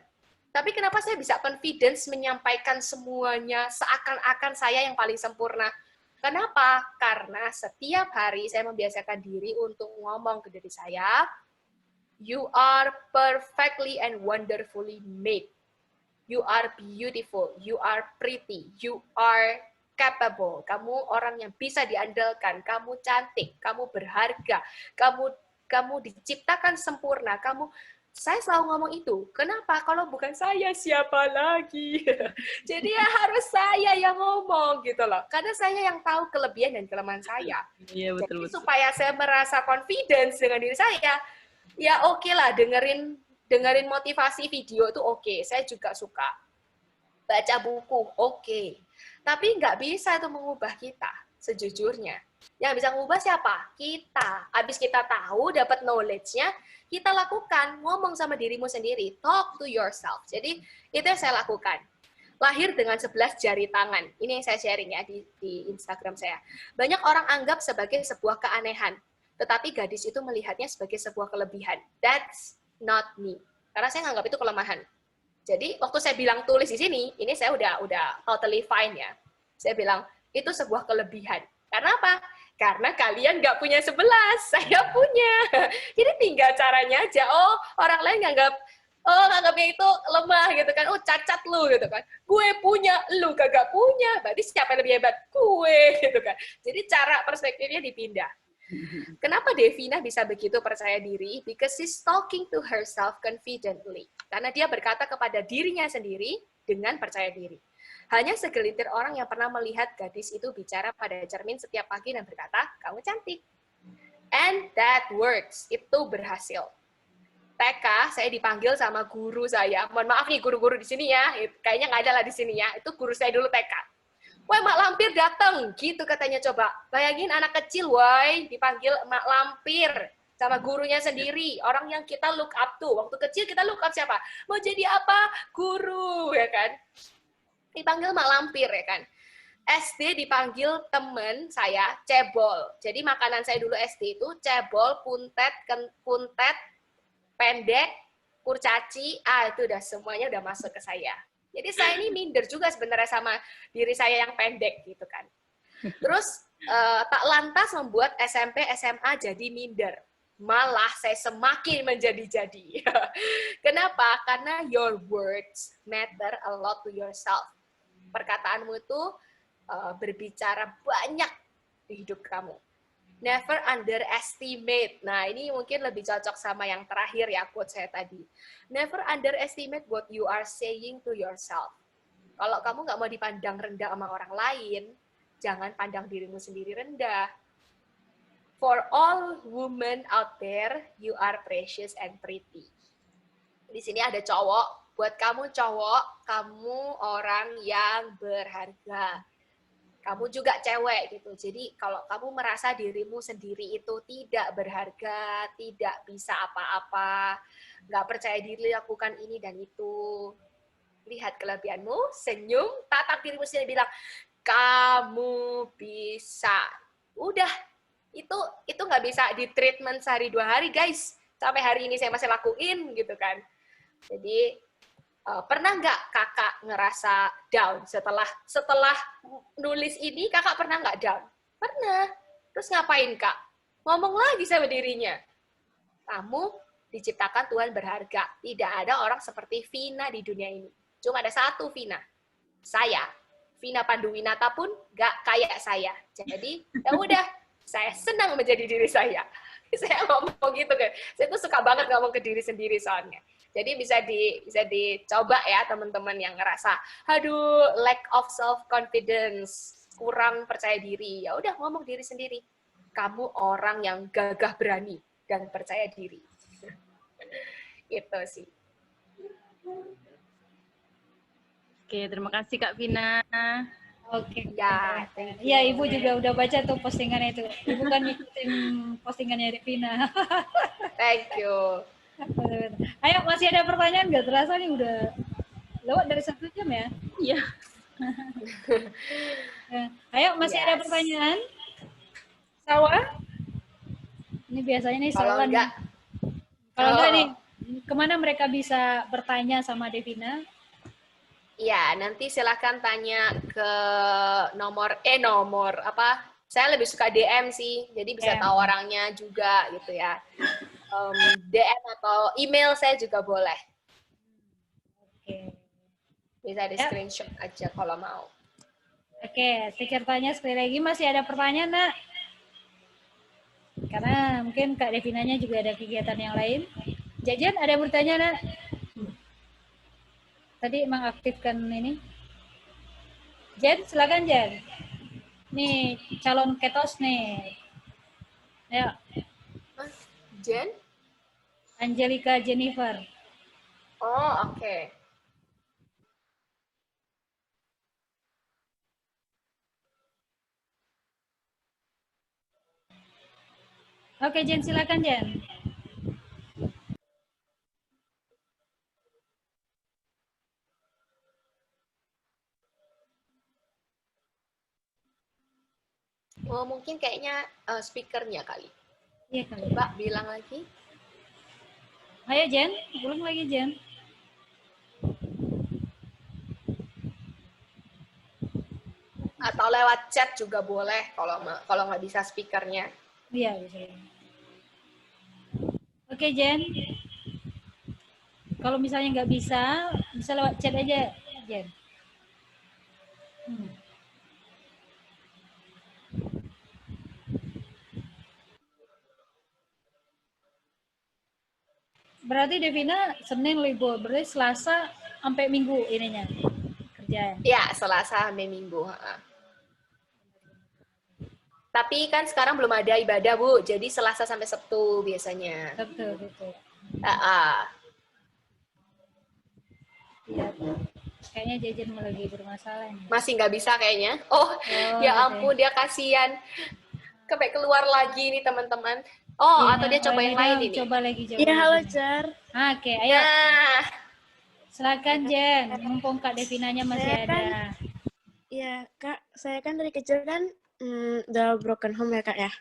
Tapi kenapa saya bisa confidence menyampaikan semuanya seakan-akan saya yang paling sempurna? Kenapa? Karena setiap hari saya membiasakan diri untuk ngomong ke diri saya, you are perfectly and wonderfully made. You are beautiful, you are pretty, you are capable. Kamu orang yang bisa diandalkan, kamu cantik, kamu berharga, kamu diciptakan sempurna, saya selalu ngomong itu. Kenapa? Kalau bukan saya, siapa lagi? Jadi ya harus saya yang ngomong gitu loh. Karena saya yang tahu kelebihan dan kelemahan saya. Iya, betul, Jadi betul. supaya saya merasa confidence dengan diri saya, ya oke lah dengerin motivasi video itu oke. Saya juga suka. Baca buku, oke. Tapi nggak bisa itu mengubah kita, sejujurnya. Yang bisa mengubah siapa? Kita. Habis kita tahu, dapat knowledge-nya, kita lakukan. Ngomong sama dirimu sendiri. Talk to yourself. Jadi, itu yang saya lakukan. Lahir dengan 11 jari tangan. Ini yang saya sharing ya di Instagram saya. Banyak orang anggap sebagai sebuah keanehan. Tetapi gadis itu melihatnya sebagai sebuah kelebihan. That's not me. Karena saya nganggap itu kelemahan. Jadi waktu saya bilang tulis di sini, ini saya udah totally fine ya. Saya bilang itu sebuah kelebihan. Karena apa? Karena kalian nggak punya 11, saya punya. Jadi tinggal caranya aja. Oh, orang lain nganggapnya itu lemah gitu kan. Oh, cacat lu gitu kan. Gue punya, lu kagak punya. Berarti siapa yang lebih hebat? Gue gitu kan. Jadi cara perspektifnya dipindah. Kenapa Devina bisa begitu percaya diri? Because she's talking to herself confidently. Karena dia berkata kepada dirinya sendiri dengan percaya diri. Hanya segelintir orang yang pernah melihat gadis itu bicara pada cermin setiap pagi dan berkata, kamu cantik. And that works. Itu berhasil. TK, saya dipanggil sama guru saya. Mohon maaf nih guru-guru di sini ya. Kayaknya nggak ada lah di sini ya. Itu guru saya dulu TK. Woi, Mak Lampir datang, gitu katanya coba. Bayangin anak kecil, woi, dipanggil Mak Lampir sama gurunya sendiri, orang yang kita look up to. Waktu kecil kita look up siapa? Mau jadi apa? Guru, ya kan? Dipanggil Mak Lampir, ya kan? SD dipanggil temen saya, cebol. Jadi makanan saya dulu SD itu cebol, puntet, pendek, kurcaci, itu udah semuanya udah masuk ke saya. Jadi saya ini minder juga sebenarnya sama diri saya yang pendek gitu kan. Terus tak lantas membuat SMP, SMA jadi minder. Malah saya semakin menjadi-jadi. Kenapa? Karena your words matter a lot to yourself. Perkataanmu itu berbicara banyak di hidup kamu. Never underestimate. Nah, ini mungkin lebih cocok sama yang terakhir ya, quote saya tadi. Never underestimate what you are saying to yourself. Kalau kamu nggak mau dipandang rendah sama orang lain, jangan pandang dirimu sendiri rendah. For all women out there, you are precious and pretty. Di sini ada cowok. Buat kamu cowok, kamu orang yang berharga. Kamu juga cewek gitu. Jadi kalau kamu merasa dirimu sendiri itu tidak berharga, tidak bisa apa-apa, nggak percaya diri lakukan ini dan itu, lihat kelebihanmu, senyum, tatap dirimu sendiri, bilang, kamu bisa. Udah, itu nggak bisa di treatment sehari 2 hari, guys. Sampai hari ini saya masih lakuin gitu kan. Jadi pernah nggak kakak ngerasa down setelah nulis ini? Kakak pernah nggak down? Pernah. Terus ngapain kak? Ngomong lagi sama dirinya. Kamu diciptakan Tuhan berharga. Tidak ada orang seperti Vina di dunia ini. Cuma ada satu Vina. Saya. Vina Panduwinata pun nggak kayak saya. Jadi ya udah, saya senang menjadi diri saya. Saya ngomong gitu kan. Saya tuh suka banget ngomong ke diri sendiri soalnya. Jadi bisa dicoba ya teman-teman yang ngerasa, aduh, lack of self confidence, kurang percaya diri. Ya udah ngomong diri sendiri. Kamu orang yang gagah berani dan percaya diri. Itu sih. Oke, terima kasih Kak Vina. Oke. Ya, Iya, Ibu juga udah baca tuh postingan itu. Ibu kan ngikutin postingannya Vina. Thank you. Ayo, masih ada pertanyaan nggak? Terasa nih udah lewat dari 1 jam ya? Iya. Ayo, masih ada pertanyaan? Sawa? Ini biasanya nih Kalau Sawa nih. enggak, Kalau enggak nih, kemana mereka bisa bertanya sama Devina? Ya, nanti silakan tanya ke nomor apa? Saya lebih suka DM sih, jadi bisa tahu orangnya juga gitu ya. DM atau email saya juga boleh. Oke. Bisa di screenshot aja kalau mau. Oke, saya tanya sekali lagi, masih ada pertanyaan, Nak? Karena mungkin Kak Devinanya juga ada kegiatan yang lain. Jajan, ada yang bertanya, Nak? Tadi mengaktifkan ini. Jen, silakan Jen. Nih, calon ketos nih. Ayo. Jen? Angelica Jennifer. Oh, oke. Oke, Jen, silakan Jen. Oh, mungkin kayaknya speakernya kali. Iya kali. Coba bilang lagi. Ayo Jen, belum lagi Jen. Atau lewat chat juga boleh kalau nggak bisa speakernya. Iya, bisa. Oke Jen. Kalau misalnya nggak bisa lewat chat aja Jen. Berarti Devina Senin libur, berarti Selasa sampai Minggu ininya kerja. Ya, Selasa sampai Minggu. Tapi kan sekarang belum ada ibadah, Bu. Jadi Selasa sampai Sabtu biasanya. Betul, betul. Iya. Kayaknya Jajan lagi bermasalah nih. Masih nggak bisa kayaknya. Oh ya ampun, dia kasihan. Sampai keluar lagi nih teman-teman. Oh, atau dia coba yang lain ini. Coba lagi. Iya, halo Jar. Oke, ayo. Nah. Silakan Jen, mumpung Kak Devinanya masih ada. Iya, Kak. Saya kan dari kecil kan udah broken home ya, Kak ya.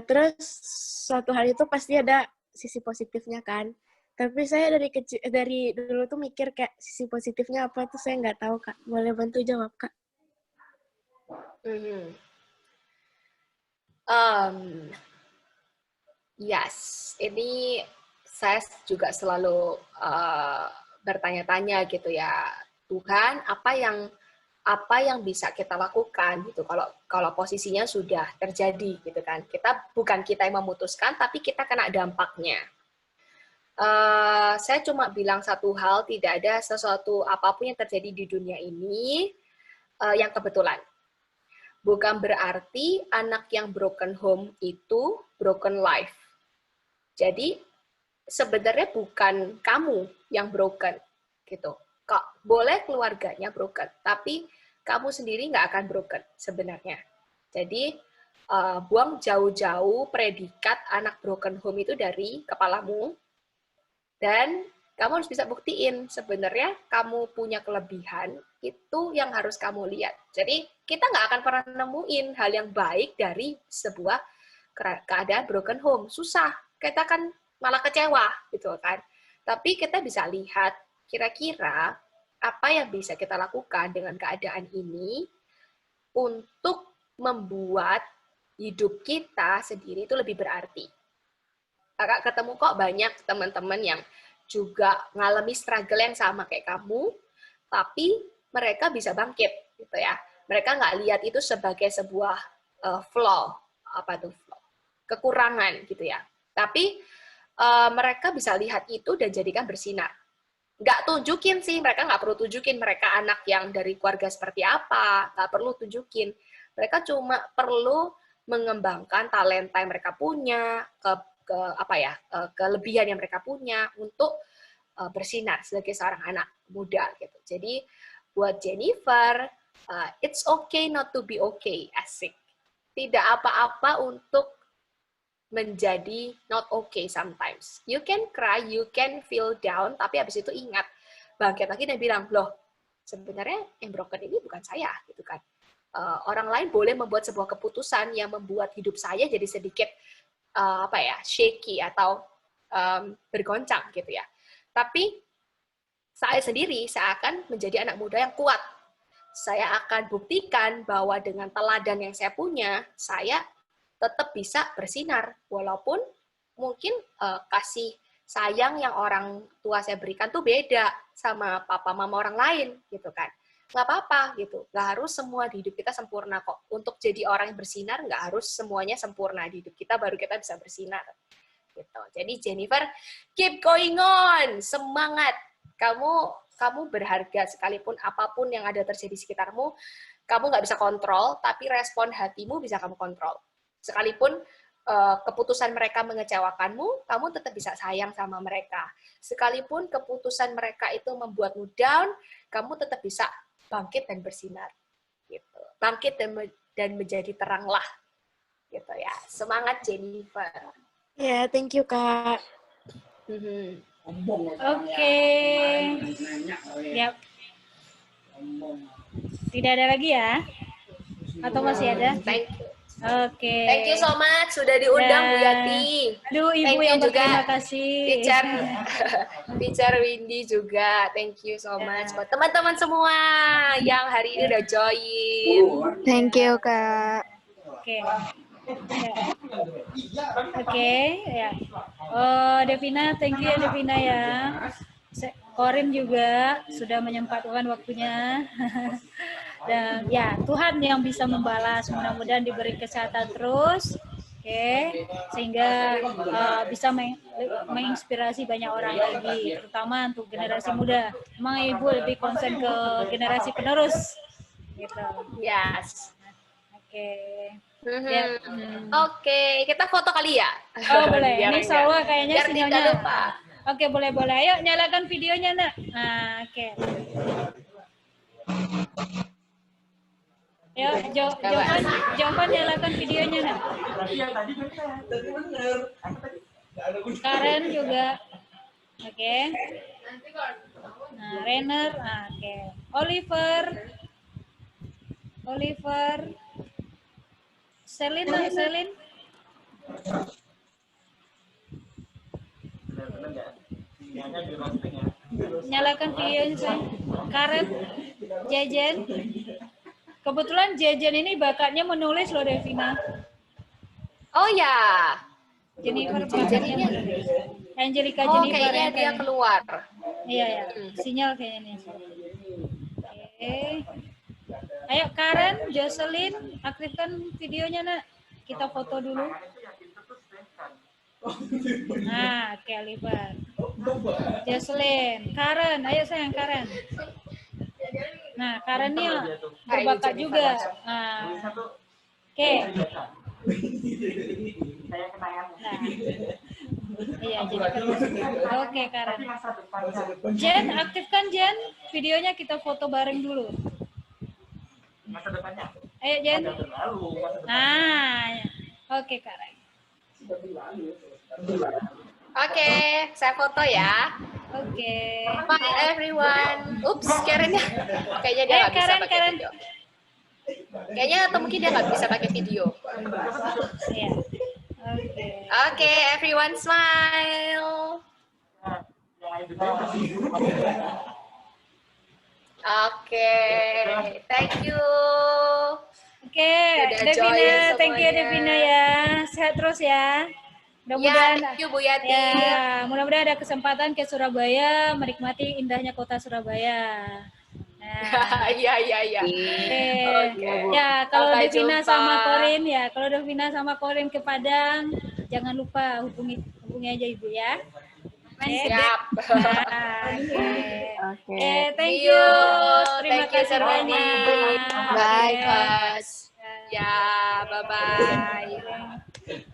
Terus suatu hari itu pasti ada sisi positifnya kan. Tapi saya dari dulu tuh mikir kayak sisi positifnya apa tuh saya nggak tahu, Kak. Boleh bantu jawab, Kak? Yes, ini saya juga selalu bertanya-tanya gitu ya, Tuhan, apa yang bisa kita lakukan gitu kalau posisinya sudah terjadi gitu kan. Bukan kita yang memutuskan, tapi kita kena dampaknya. Saya cuma bilang satu hal, tidak ada sesuatu apapun yang terjadi di dunia ini yang kebetulan. Bukan berarti anak yang broken home itu broken life. Jadi sebenarnya bukan kamu yang broken gitu. Boleh keluarganya broken, tapi kamu sendiri nggak akan broken sebenarnya. Jadi buang jauh-jauh predikat anak broken home itu dari kepalamu, dan kamu harus bisa buktiin sebenarnya kamu punya kelebihan, itu yang harus kamu lihat. Jadi kita nggak akan pernah nemuin hal yang baik dari sebuah keadaan broken home. Susah, kita kan malah kecewa gitu kan. Tapi kita bisa lihat kira-kira apa yang bisa kita lakukan dengan keadaan ini untuk membuat hidup kita sendiri itu lebih berarti. Kakak ketemu kok banyak teman-teman yang juga ngalami struggle yang sama kayak kamu, tapi mereka bisa bangkit gitu ya. Mereka nggak lihat itu sebagai sebuah flaw, kekurangan gitu ya. Tapi mereka bisa lihat itu dan jadikan bersinar. Nggak tunjukin sih, mereka nggak perlu tunjukin mereka anak yang dari keluarga seperti apa, nggak perlu tunjukin. Mereka cuma perlu mengembangkan talenta yang mereka punya, kelebihan yang mereka punya untuk bersinar sebagai seorang anak muda gitu. Jadi buat Jennifer, it's okay not to be okay, asik. Tidak apa-apa untuk menjadi not okay sometimes. You can cry, you can feel down, tapi habis itu ingat, bangkit lagi dan bilang, loh, sebenarnya yang broken ini bukan saya, gitu kan. Orang lain boleh membuat sebuah keputusan yang membuat hidup saya jadi sedikit apa ya, shaky atau bergoncang gitu ya. Tapi saya sendiri, saya akan menjadi anak muda yang kuat. Saya akan buktikan bahwa dengan teladan yang saya punya, saya tetap bisa bersinar. Walaupun mungkin kasih sayang yang orang tua saya berikan tuh beda sama papa mama orang lain gitu kan. Nggak apa-apa gitu. Nggak harus semua di hidup kita sempurna kok. Untuk jadi orang yang bersinar, nggak harus semuanya sempurna di hidup kita, baru kita bisa bersinar. Gitu. Jadi Jennifer, keep going on, semangat. Kamu berharga sekalipun apapun yang ada terjadi di sekitarmu, kamu nggak bisa kontrol, tapi respon hatimu bisa kamu kontrol. Sekalipun keputusan mereka mengecewakanmu, kamu tetap bisa sayang sama mereka. Sekalipun keputusan mereka itu membuatmu down, kamu tetap bisa bangkit dan bersinar. Gitu. Bangkit dan menjadi teranglah. Gitu ya. Semangat Jennifer. Ya, thank you, Kak. Oke. Yap. Tidak ada lagi ya? Atau masih ada? Thank you. Oke. Thank you so much sudah diundang Bu Ya. Yati. Aduh, Ibu Thank yang you juga. berterima kasih. Teacher Windy juga. Thank you so much buat teman-teman semua yang hari ini udah join. Thank you, Kak. Oke. Oke, ya. Oh, Devina, thank you ya Devina ya. Korin juga sudah menyempatkan waktunya. Dan ya, Tuhan yang bisa membalas. Mudah-mudahan diberi kesehatan terus. Oke, sehingga bisa menginspirasi banyak orang lagi, terutama untuk generasi muda. Emang Ibu lebih konsen ke generasi penerus, gitu. Yes. Oke. Oke, kita foto kali ya. Oh boleh. Biar Ini enggak- Salwa kayaknya biar tidak sinyalnya. lupa. Oke, boleh. Ayo nyalakan videonya, Nak. Nah, oke. Ayo, Jovan nyalakan videonya, Nak. Karen juga. Oke. Nah, Rainer. Nah, oke. Oliver. Selin. Nyalakan videonya saya. Karen, Jejen. Kebetulan Jejen ini bakatnya menulis loh, Devina. Oh ya. Jennifer Jejen bakatnya ini. menulis. Angelica Oh, Jennifer. kayaknya yang dia kayaknya. keluar. Iya, ya. Sinyal kayaknya nih. Oke. Ayo Karen, Jocelyn, aktifkan videonya, Nak. Kita foto dulu. Nah, oke, Oliver. Jocelyn, Karen, ayo sayang Karen. Nah, Karen ini berbakat juga. Nah, oke. Nah. Iya, jadi oke, Karen. Jen, aktifkan Jen. Videonya kita foto bareng dulu. Ayo, Jen. Nah, oke, Karen. Oke, saya foto ya. Oke. Bye everyone. Ups, Karen-nya. Kayaknya dia nggak bisa pakai Karen. video. Kayaknya atau mungkin dia nggak bisa pakai video. Iya. Oke. Oke, everyone smile. Oke, thank you. Oke, Sudah join Devina, thank you semuanya. Devina ya. Sehat terus ya. Ya, Mudah-mudahan thank you Bu Yati. ya, mudah-mudahan ada kesempatan ke Surabaya menikmati indahnya kota Surabaya. Nah, Iya. oke. Ya, kalau Sampai Devina jumpa. sama Korin ya, kalau Devina sama Korin ke Padang, jangan lupa hubungi aja Ibu ya. Siap. Nah, Oke. thank you. Terima Thank you, kasih Sarwani. banyak. Bye, Oke. Kak. Ya, bye-bye.